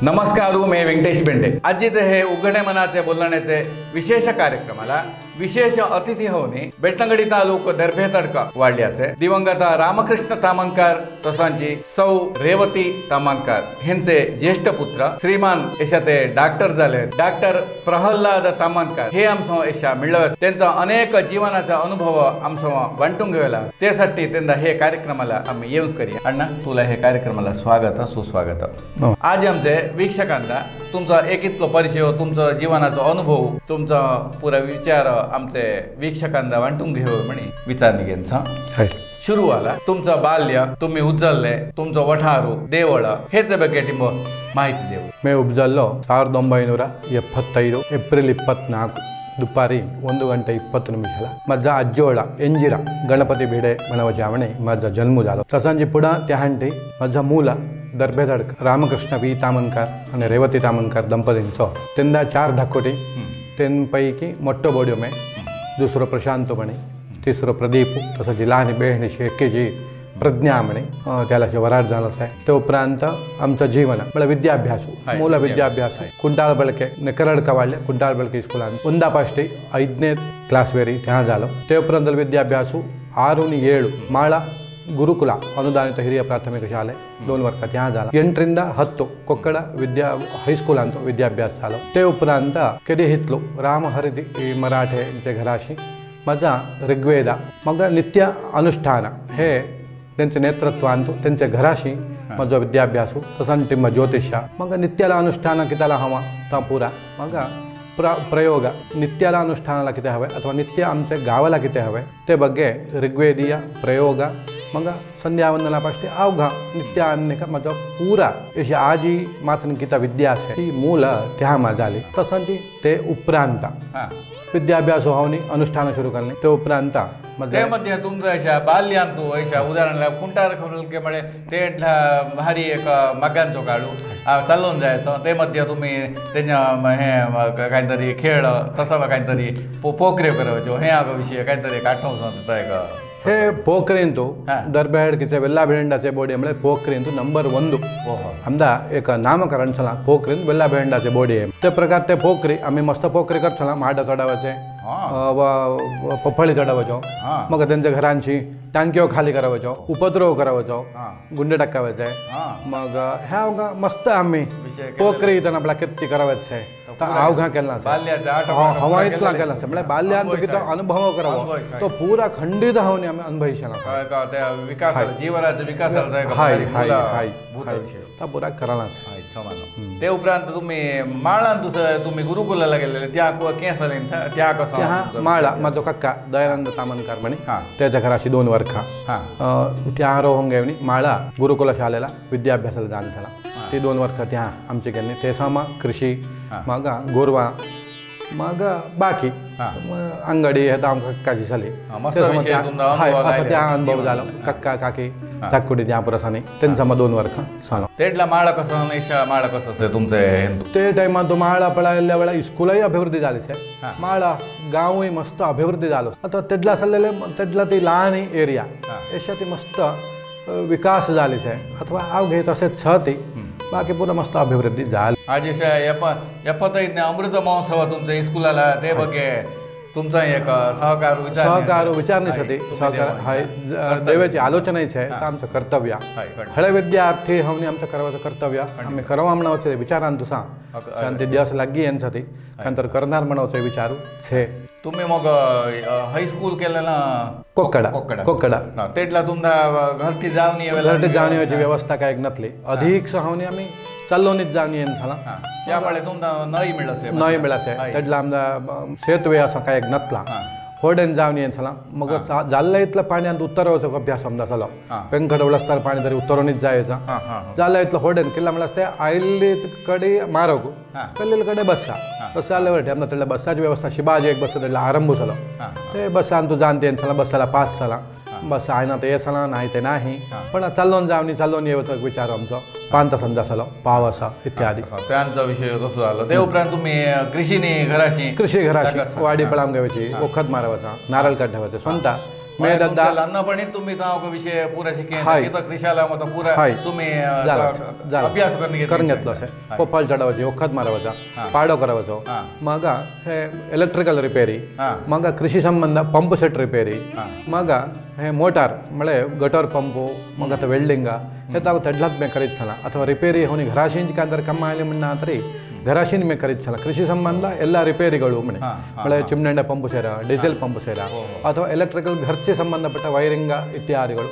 नमस्कार, मी वेंकटेश बेंडे. आजचे हे उघड्या मनाचे बोलण्याचे विशेष कार्यक्रमाला विशेष अतिथी होऊन बेटंगडी तालूक दर्भे तडका वाढल्याचे दिवंगत रामकृष्ण तामणकार तसांची सौ रेवती तामणकार ह्यांचे ज्येष्ठ पुत्र श्रीमान यशाते डॉक्टर झाले. डॉक्टर प्रहल्लाद तामणकार हे आमचं यशा मिळवस त्यांचा अनेक जीवनाचा अनुभव आमचं वाटून घेऊला. त्यासाठी त्यांना हे कार्यक्रमाला आम्ही येऊन करूया. अण्णा, तुला हे कार्यक्रमाला स्वागत सुस्वागत. आज आमचे वीक्षकांना तुमचा एकितलो परिचय, तुमचा जीवनाचा अनुभव, तुमचा पुरा विचार आमचे वीक्षकांना वाटून घेऊ म्हणे विचार निघेंचा. शुरू वाला तुमचं बाल्य, तुम्ही उज्जल्ले, तुमचं वठारू देवळ हेच ಬಗ್ಗೆ टिंब ಮಾಹಿತಿ देऊ. ಮೇ ಉಬ್ಜಲ್ಲೋ 1975 ಏಪ್ರಿಲ್ 24 दुपारी 1:20 माझा अज्जोळा एंजिरा गणपती भिडे मनवजावणे माझा जन्म झालो. तसांची पुढे त्याहांटी माझा मूल दर्भेदडक रामकृष्ण वी तामणकार आणि रेवती तामणकार दंपतींचो. त्यांना 4 धाकोटी, त्यांपैकी मोठो बोड्यो मे, दुसरो प्रशांत म्हणे, तिसरो प्रदीप, तसंच लहान बहिणी शेकेची प्रज्ञा म्हणे, त्याला वराड झालं आहे. ते उपरांत आमचं जीवन मला विद्याभ्यास मूल विद्याभ्यास आहे. कुंटाळ बळके नेकरडका वाढले कुंटाळ बळके स्कूलात उंदापाष्टी 5ನೇ क्लास वेरी त्या झालं. ते उपरांत विद्याभ्यास 6 आणि 7 माळा गुरुकुला अनुदानित हिरिय प्राथमिक शाले 2 वर्ष त्या झाला. 8 ರಿಂದ 10 कोक्कड विद्या हायस्कूलांचो विद्याभ्यास झालो. ते उपरांत कधी हितलो रामहरी मराठेंचे घराशी माझा ऋग्वेदा मग नित्य अनुष्ठान हे त्यांचे नेतृत्वांतू त्यांच्या घराशी माझा विद्याभ्यास. तसंच ज्योतिष्य मग नित्याला अनुष्ठान किताला हवा ता पुरा मग प्रयोग नित्याला अनुष्ठानाला किती हवे अथवा नित्य आमच्या गावाला किती हवे ते बघे ऋग्वेदीय प्रयोग मग संध्यावंदनापासून अवघा नित्य आणणे का माझा पुरा अशी आजी मात्र किता विद्या असे ती मूल त्या माझा आली. तसंच ते उपरांत विद्याभ्यास होवनी अनुष्ठान सुरू करणे. ते उपरांत मध्ये तुमचं अशा बाल्यांतू अशा उदाहरणाला कुंटार खबरके मळे ते भारी एक मगांचो काढू चालून जायचं. ते मध्ये तुम्ही त्यांच्या हे काहीतरी खेळ तसं काहीतरी पोकरे करायचो हे विषय काहीतरी आठवण एक हे पोखरेंतू दर्बेडकीचे वेल्ला भेंडाचे बोडी म्हणजे पोखरेंतू नंबर 1 आमदा एक नामकरण चला पोखरीन वेल्ला भेंडाचे बोडी आहे. ते प्रकार ते पोखरी आम्ही मस्त पोखरी करतो माड चढावायचे पफळी चढावायचो मग त्यांच्या घरांची टांक्यो खाली करावायचो उपद्रव करावायचो गुंडे टाकावायचे मग ह्या मस्त आम्ही पोखरी इथं आपला किती करावायचे अवघा केला हवा इतला केला म्हणजे बाल्यात किती अनुभव करावा तो पुरा खंडित होऊन आम्ही अनुभवशाला जीवनाचा विकास पुरा करायला. ते उपरांत तुम्ही माळांतू तुम्ही गुरुकुलाला गेलेले त्या त्या कसं माळा माझा काका दयानंद तामणकार म्हणे त्याच्या घराशी 2 वर्ष त्या रोहून घेऊन माळा गुरुकुला शाळेला विद्याभ्यासाला जाणं झाला. ते 2 वर्ष त्या आमचे गेले. ते समा कृषी मग गोरवा मग बाकी अंगडी हे तर आमच्या काकाची झाली. त्या अनुभव झाला. कक्का काकी धाकुडी त्या पुरसाने त्यांचा मग 2 वर्ष झाला. तेडला माळा कसं माळा कसं तुमचे ते टाइमात तो माळा पळायल्या वेळा स्कूलही अभिवृद्धी झालीच आहे. माळा गावही मस्त अभिवृद्धी झालो. आता तेडला चाललेले तेडला ती लहान एरिया याच्या ती मस्त विकास झालीच आहे अथवा अवघे तसेच छती बाकी पूर्ण मस्त अभिवृद्धी झाली. आज अमृत महोत्सव तुमच्या स्कूलाला ते बघे तुमचा एक सहकार विचारण्यासाठी देवाची आलोचनाच आहे आमचं कर्तव्य. हळे विद्यार्थी होऊन आमचं करायचं कर्तव्य आम्ही करावा म्हणावं विचारान तुसा शांती दिवस लागी यांसाठी नंतर करणार म्हणावं विचारू छे. तुम्ही मग हायस्कूल केलं ना कोक्कडा तेडला तुमचा घरटी जावणी व्यवस्था काय नसली अधिक सहावणी आम्ही चाललोनीच जाऊन येईन झाला त्यामुळे तुमचा नाही मिळासे तेडला आमचा सेतवे असा काय नसला होडेन जाऊन येईन झाला. मग जाल्ला इथलं पाण्यात उतरवायचं अभ्यास समजा झाला व्यंकट उलसतार पाणी तरी उतरूनच जायचा. जाल्ला इथलं होडेन किल्ला म्हणलं ते आयलीकडे मारगू कल्लीकडे बसा बस आल्यावर आमदा तेडला बसाची व्यवस्था शिबाजी एक बस तेडला आरंभ झाला. ते बसान तू जाणते येईन झाला बसाला 5 झाला बस आहे ना ते येसला नाही ते नाही पण चाललोन चाललोन येवचं विचार आमचं 5 तासांचा झाला पाव असा इत्यादी त्यांचा विषय कसं झालं. ते उपरांत तुम्ही कृषी घराशी वाडी पळाम घ्यायची ओखत मारावाचा नारळ काढ ठेवायचं स्वतः मे दद्दा लहानपणी तुम्ही विषय पुरा शिकेन हाय. क्रिशाला मग पुरा हाय. तुम्ही झाला. अभ्यास करून घेतलो पोपाल चढावचे वखत मारवाचा पाडो करावचो मग हे इलेक्ट्रिकल रिपेरी मग कृषी संबंध पंप सेट रिपेरी मग हे मोटार म्हणजे गटर पंपो मग आता वेल्डिंग हे ताವು ತಡ್ಲಾತ್ ಮೇ ಕರೀತ್ಸಲ್ಲ ಅಥವಾ ರಿಪೇರಿ ಅವನಿ घराशींची कांतर कಮ್ಮ आले म्हणणं तरी घराशीन ಮೇ ಕರೀತ್ಸಲ್ಲ ಕೃಷಿ ಸಂಬಂಧ ಎಲ್ಲ ರಿಪೇರಿಗಳು म्हणजे ಚಿಮ್ನೆಂಡ पंप ಸೇರ ಡೀಸೆಲ್ पंप ಸೇರ ಅಥವಾ ಎಲೆಕ್ಟ್ರಿಕಲ್ घरचे ಸಂಬಂಧಪಟ್ಟ ವೈರಿಂಗ್ ಇತ್ಯಾದಿಗಳು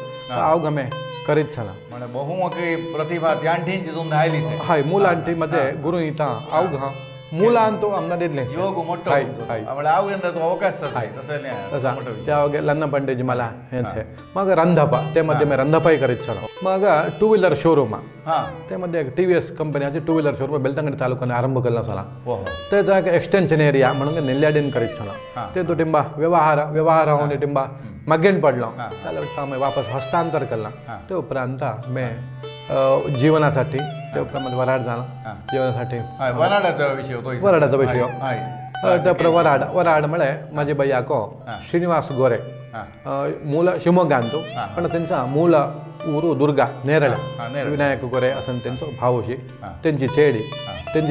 ಅವುಗಮೆ ಕರೀತ್ಸಲ್ಲ म्हणजे बहुमुखी प्रतिभा त्यांठींची तुम्ही आयली हाय मुलांटी मध्ये गुरु इता अवघ मुलांतो आमना दिले योग मोठं आम्हाला अवघ्यांदा तो अवकाश तसं नाही त्या लन्न पंडितजी मला यांचे मग रंधपा त्यामध्ये मी रंधपाई करीत चलो मग टू व्हीलर शोरूम त्यामध्ये एक TVS कंपनीचे टू व्हीलर शोरूम बेलतंगडी तालुक्याने आरंभ केला चला त्याचा एक एक्सटेन्शन एरिया म्हणून नेल्याडीन करीत चला ते तो टिंबा व्यवहार होऊन टिंबा मगेन पडलो त्याला मी वापस हस्तांतर केला ते उपरांत मी जीवनासाठी ते उपरांत वराड झाला जीवनासाठी वराडाचा विषय वराड म्हळे माझे बयाको श्रीनिवास गोरे मूल शिवमोग्गांचो पण त्यांचा मूल ऊरू दुर्गा नेरळ विनायक गोरे असं त्यांचं भाऊशी त्यांची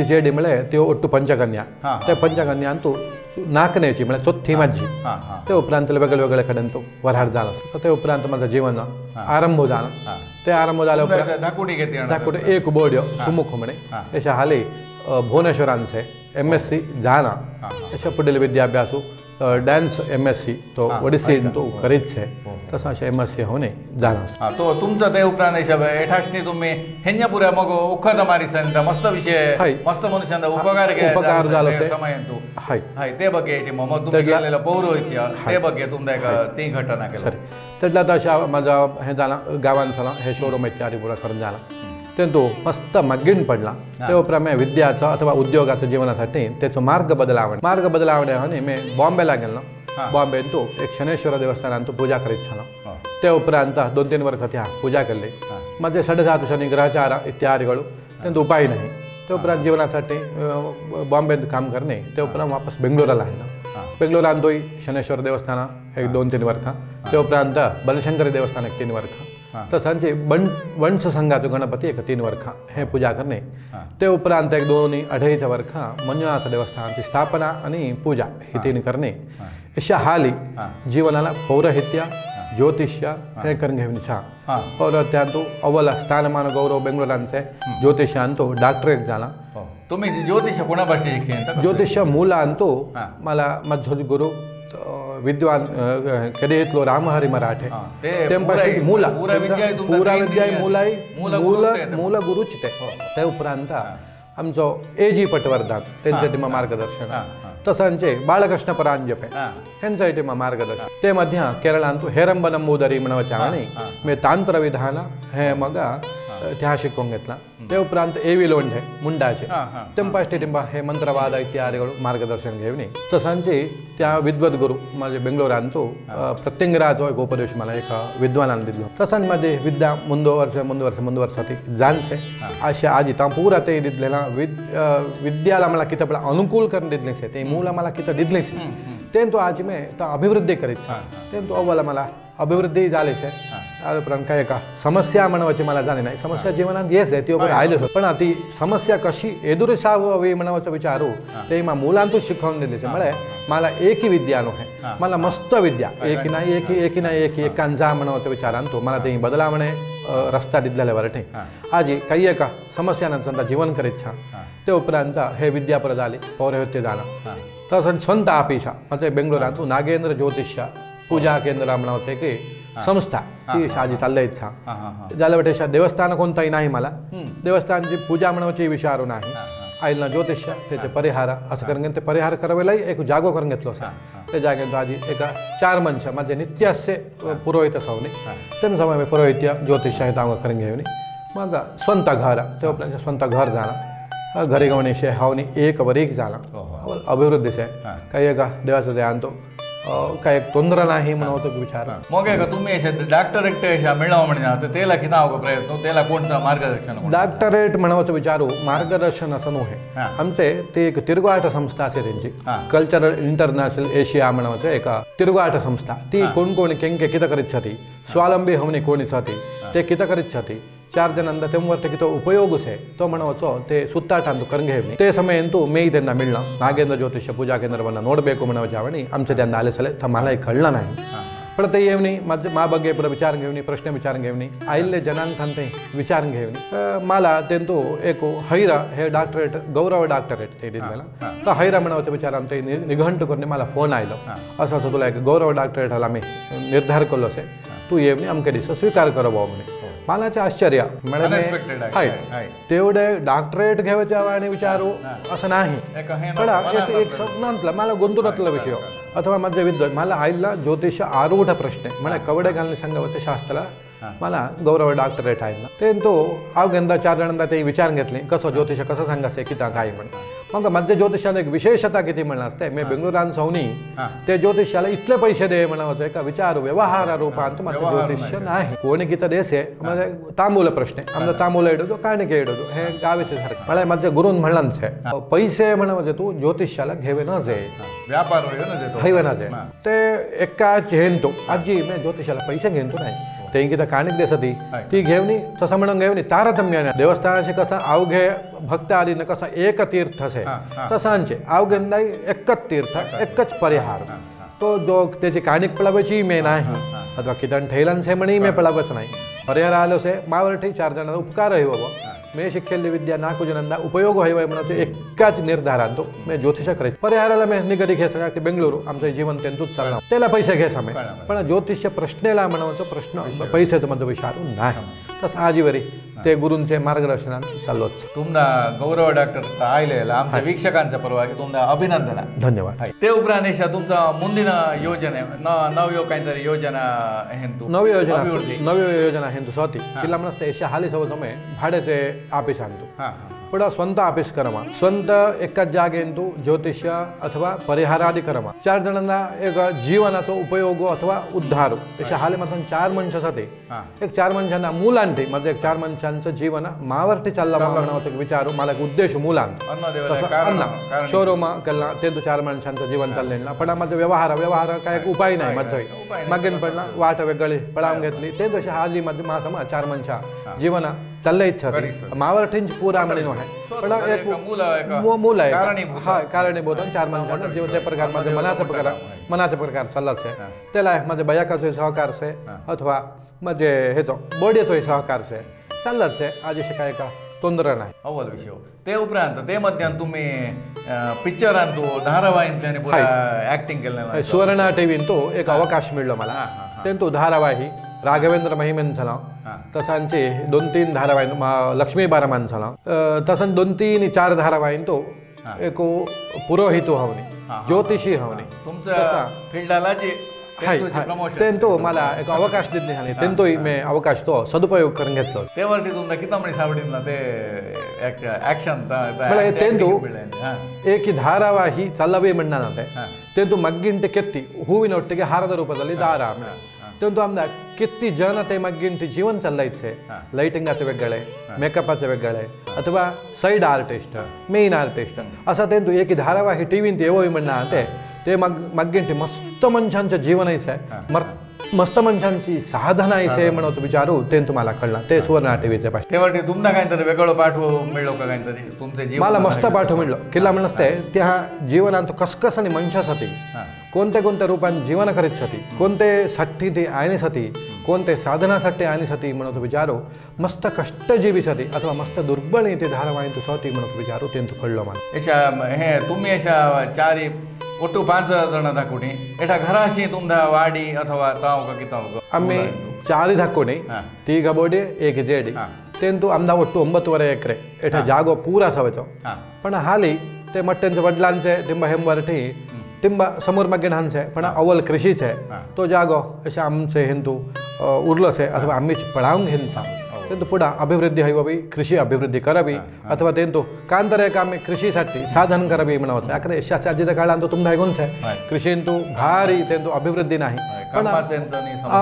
चेडी म्हळे ते ओट्टू पंचकन्या त्या पंचकन्यांतू नाकण्याची म्हणजे चौथी माझी ते उपरांत वेगवेगळ्या कडेन तो वराड झाला ते उपरांत माझं जीवन आरंभ झाला ते आरंभ झाल्या धाकुटी एक बोड्यो सुमुख म्हणे अशा हाली भुवनेश्वरांचे MSc जाना अशा पुढील विद्याभ्यासू डान्स MSc तो ओडिसी तो करीत छे तसा अशा MSc होणे जाना तो तुमचा ते उपरांत एठासनी तुम्ही हेन्या पुऱ्या मग उखद मारी संत मस्त विषय मस्त मनुष्यांना उपकार झालो समयंतू हाय ते बघे मग तुम्ही गेलेला पौरोहित्य ते बघे तुमचा एक ती घटना केली त्यातला तशा माझा हे झाला गावान झाला हे शोरूम इत्यादी पुरा करून झाला ते तो मस्त मग्गीण पडला ते उपरांत विद्याचं अथवा उद्योगाचं जीवनासाठी त्याचं मार्ग बदलावणे आणि मी बॉम्बेला गेलो बॉम्बे तो एक शनेश्वर देवस्थानात तो पूजा करीत झालो ते उपरांत 2-3 वर्ष त्या पूजा केली माझे 7.5 शनी ग्रहचार इत्यादिಗಳು त्यांचा उपाय नाही ते उपरांत जीवनासाठी बॉम्बेत काम करणे ते उपरांत वापस बेंगलोरला आलो बेंगलोरात तोही शनेश्वर देवस्थान एक 2-3 वर्ष ते उपरांत बलशंकरी देवस्थान एक 3 वर्ष तसांचे वंश संघाचो गणपती एक 3 वर्ष हे पूजा करणे ते उपरांत एक 2-2.5 वर्ष मंजुनाथ देवस्थानाची स्थापना आणि पूजा ही 3 करणे अशा हाली जीवनाला पौरोहित्य ज्योतिष्य हे करून घेवनीचा पौरोहित्यांतू अव्वल स्थानमान गौरव बेंगलोरांचे ज्योतिष्यांतू डॉक्टरेट झाला तुम्ही ज्योतिष कोणा भाषेत शिकले ज्योतिष मूलांतू मला माझो गुरु विद्वान कडेतलो रामहरी मराठे पूरा विद्या मूल गुरुच ते उपरांत आमचो AG पटवर्धन त्यांच्या टिमा मार्गदर्शन तसांचे बाळकृष्ण परांजपे ह्यांचा टिमा मार्गदर्शन ते मध्य केरळांतू हेरंब नंबूदरी म्हणवाच्या आणि मी तांत्र विधान हे मग त्या शिकून घेतला ते उपरांत AV लोंढे मुंडाचे तेंपाष्टी टिंबा हे मंत्रवाद इत्यादिಗಳು मार्गदर्शन घेवनी तसांचे त्या विद्वत गुरु माझे बेंगलोरांतू प्रत्यंगराजो एक उपदेश मला एक विद्वानान दिलो तसांमध्ये विद्या ಮುಂದುವರ್ಸತಿ जानते अशा आजी ता पूरा ते दिदलेला विद्याला मला किती आपला अनुकूल करून दिदलेसे ते मूला मला किती दिदलेसे ते तो आज मी ता अभिवृद्धी करीत ते तो अव्वल मला अभिवृद्धी झाले छे उपरांत काय का समस्या म्हणवाची मला जाणे नाही समस्या जीवनात येस आहे ती आयलेच पण ती समस्या कशी एदुरसावी म्हणवाचा विचारू ते मा मुलांतून शिकवून दिले म्हणजे मला एकी विद्या नो आहे मला मस्त विद्या एकी नाही एकांचा म्हणवाचा विचारांतो मला ते बदलावणे रस्ता दिदलेले वरटे आजी काही का समस्यांचा जीवन करीत छा ते उपरांत हे विद्या परत आली पौरोहित्य झाला तसं स्ವಂತ आपिशा म्हणजे बेंगलोरांतू नागेंद्र ज्योतिष्य पूजा केंद्र म्हणवते की संस्था ती शाजी चालल्या इच्छा झाल्या वाटेशा देवस्थान कोणताही नाही मला देवस्थानची पूजा म्हणवाची विचारू नाही आईला ज्योतिष्य त्याचे परिहार असं करून ते परिहार करावेलाही एक जागो करून घेतलो असा त्या जागेत आजी एका 4 मनशा म्हणजे नित्यस्य पुरोहित सवनी त्यांना समय पुरोहित्य ज्योतिष्य हे तांग करून घेवनी मग स्ವಂತ घर ते आपल्या स्ವಂತ घर झाला घरी गवणीशे हावनी 1 वरीक झाला अभिवृद्धी से काही का देवाचं ते आणतो काय तोंदरा नाही म्हणतो विचार मग का तुम्ही अशा डॉक्टरेट अशा मिळावं म्हणजे तर त्याला किती अवघड प्रयत्न त्याला कोणतं मार्गदर्शन डॉक्टरेट म्हणावचं विचारू मार्गदर्शन असं नव्हे हा. आमचे ते एक तिरगाट संस्था असे त्यांची हा. कल्चरल इंटरनॅशनल एशिया म्हणावचं एक तिरगाट संस्था ती कोण कोण केंके कित करीत छती स्वावलंबी होवनी कोणी छती ते कित करीत छती 4 ಜನ ತೆಂಬರ್ತೆ ಕಿತ ಉಪಯೋಗಿಸೆ ತೋ ಮಣವಚೋ ते ಸುತ್ತಾಟ ಅಂತ ಕರಂಗೇವ್ನಿ ते ಸಮಯ ಅಂತೂ ಮೇಯ್ त्यांना मिळणं नागेंद्र ज्योतिष पूजा केंद्रवನ್ನ ನೋಡಬೇಕು म्हणव जावणी आमचे त्यांना आले सले तर मला कळलं नाही पण ते येवनी मा ಬಗ್ಗೆ पुढे विचारून घेवनी प्रश्न विचारून घेवनी आईले जनांसांते विचारून घेवनी मला तेंतू एक हैरा हे डॉक्टरेट गौरव डॉक्टरेट ते दिलेला तर हैरा म्हणवचे विचारांते निघंट करणे मला फोन आयलो असं असं तुला एक गौरव डॉक्टरेट हाला मी निर्धार केलो से तू येवनी अमके दिस स्वीकार करबो म्हणे मालाचे आश्चर्य म्हणजे तेवढे डॉक्टरेट घ्यायच्या आणि विचारू असं नाही पण एक स्वप्नांतला मला गोंधळातला विषय अथवा माझे विद्वान मला आईला ज्योतिष आरूढ प्रश्न मला कवडे घालणे सांगावचे शास्त्राला मला गौरव डॉक्टरेट आहे ना ते तो अवघ्यांदा 4 जणांना ते विचारून घेतले कसं ज्योतिष कसं सांगायचं किती काय म्हण मग माझ्या ज्योतिषाला एक विशेषता किती म्हणणं असते मी बेंगळुरान सवनी ते ज्योतिषाला इतले पैसे दे म्हणावं का विचार व्यवहार रूपांत माझं ज्योतिष नाही कोणी किती देसे म्हणजे तांबूल प्रश्न आमचा तांबूल एडतो काणिके एडतो हे गावेचे सारखं मला माझ्या गुरुन म्हणलं पैसे म्हणावं तू ज्योतिषाला घेवे न जे व्यापार हैवे न जे ते एकाच घेतो आजी मी ज्योतिषाला पैसे घेतो नाही ते किती काणिक देसती ती घेवनी तसं म्हणून घेवनी तारतम्याने देवस्थानाशी कसं अवघे भक्त आदी न कसं एक तीर्थ से तसांचे अवघ्यांदा एकच तीर्थ एकच परिहार तो जो त्याची काणिक पळावायची मे नाही अथवा किती ठेलांचे म्हणी मे पळावच नाही परिहार आलो से मावरठी 4 जणांना उपकार आहे बाबा मे शिक्षेली विद्या 4 जणांना उपयोग व्हावा म्हणून एकाच निर्धारांतो मी ज्योतिष करीत परिहाराला मी निगडी घे सगळा की बेंगळुरू आमचं जीवन तेंतूच चालणार त्याला पैसे घे समय पण ज्योतिष प्रश्नेला म्हणावं प्रश्न पैशाचं माझं विचारू नाही तसं आजीवरी ते गुरूंचे मार्गदर्शनात चाललोच तुमदा गौरव डॉक्टर आयलेला आमच्या वीक्षकांच्या परवागी तुमदा अभिनंदन धन्यवाद ते उपरांत तुमचा ಮುಂದಿನ ಯೋಜನೆ नव्यो काहीतरी योजना हेंतू नवी योजना हेंतू स्वती किल्ला म्हणते अशा हाली सव समय भाड्याचे ऑफिस आणतो पुढं स्वंत ऑफिस करमा स्वंत एकाच जागेंतू ज्योतिष्य अथवा परिहारादी करमा 4 जणांना एक जीवनाचा उपयोग अथवा उद्धार अशा हाले मात्र 4 माणसासाठी एक 4 माणसांना मुलांटी म्हणजे एक 4 माणसांचं जीवन मावरती चालला म्हणून विचारू मला एक उद्देश मुलांत शोरूम केला ते 4 माणसांचं जीवन चाललेलं पण माझं व्यवहार काय एक उपाय नाही माझं मागेन पडला वाट वेगळी पळावून घेतली ते तशी हाली माझं मासमा 4 माणसा जीवन चाललंय मावरठींची पुरा म्हणून आहे पण एक मूल आहे हा कारणीभूत 4 माणसांना जीवन त्या प्रकार माझं मनाचा प्रकार चाललाच आहे त्याला माझ्या बयाकाचोय सहकार से अथवा म्हणजे हेचो बॉडीचोय सहकार से चाललाच आहे आज काय का तोंदरा नाही अव्वल विषय ते उपरांत ते मध्यान तुम्ही पिक्चरांतू धारावाहिनीतल्यानी ऍक्टिंग केलं सुवर्ण टीव्हीन तो एक अवकाश मिळलो मला तेंतू धारावाही राघवेंद्र महिमेंचा तसांचे 2-3 धारावाहिनी लक्ष्मी बारमांचा तसं 2-3-4 धारावाहिनी तो एक पुरोहित हवनी ज्योतिषी हवनी तुमचं फिल्डाला जे तेंतो मला एक अवकाश दिले आणि तेंतोही मी अवकाश तो सदुपयोग करून घेतलो तेवरती तुमचा किती म्हणे सावडीला ते ऍक्शन मला तेंतू एक धारावाही चालवे म्हणणार तेंतू मग्गिंटे ಕೆತ್ತಿ ಹೂವಿನೊಟ್ಟಿಗೆ ಹಾರದ ರೂಪದಲ್ಲಿ ದಾರ तेंतू आमदा किती जन ते मग्गिंटी जीवन चाललायचे लाइटिंगाचे वेगळे मेकअपाचे वेगळे अथवा साइड आर्टिस्ट मेन आर्टिस्ट असा तेंतू एक धारावाही टीव्हीत येवोय म्हणणार ते मग्गिंटी मस्त मनशांचं जीवन आहे मस्त मनशांची साधना आहे म्हणून विचारू ते तुम्हाला कळलं ते सुवर्ण टीव्हीचे पाठ तेवढी तुमचा काहीतरी वेगळं पाठवू मिळलो का काहीतरी तुमचे जीवन मला मस्त पाठवू मिळलो किल्ला म्हणते त्या जीवनात कसकस आणि मनशासाठी कोणत्या रूपात जीवन करीत कोणते साठी ते आणण्यासाठी कोणते साधनासाठी आणण्यासाठी म्हणून विचारू मस्त कष्टजीवीसाठी अथवा मस्त दुर्बळ ते धारावाहिनी तू स्वती म्हणून विचारू ते कळलं मला हे तुम्ही अशा 4 ಒಟ್ಟು 5 ಜನ ದಾಕೋಟಿ ಎಟ घराशी तुमदा वाडी अथवा ताव का किताव आम्ही 4 धाकोणी 3 बोडी 1 जेडी तेंतू आमदा ಒಟ್ಟು 9.5 ಎಕರೆ एठ जागो पूरा सवचो पण हाली ते मट्ट्यांचे वडिलांचे तिंबा हेंबरठी तिंबा समोर मागे हांचे पण अव्वल कृषीचे तो जागो अशा आमचे हिंदू उरलो से अथवा आम्ही पळावून घेनचा तेंतू फुडां अभिवृद्धी हवी कृषी अभिवृद्धी करावी अथवा तेंतू कांतर एक आमी कृषीसाठी साधन करावी म्हणून वचले याकडे आजीच्या काळात तुमचा आयकूनच आहे कृषींतू भारी तेंतू अभिवृद्धी नाही पण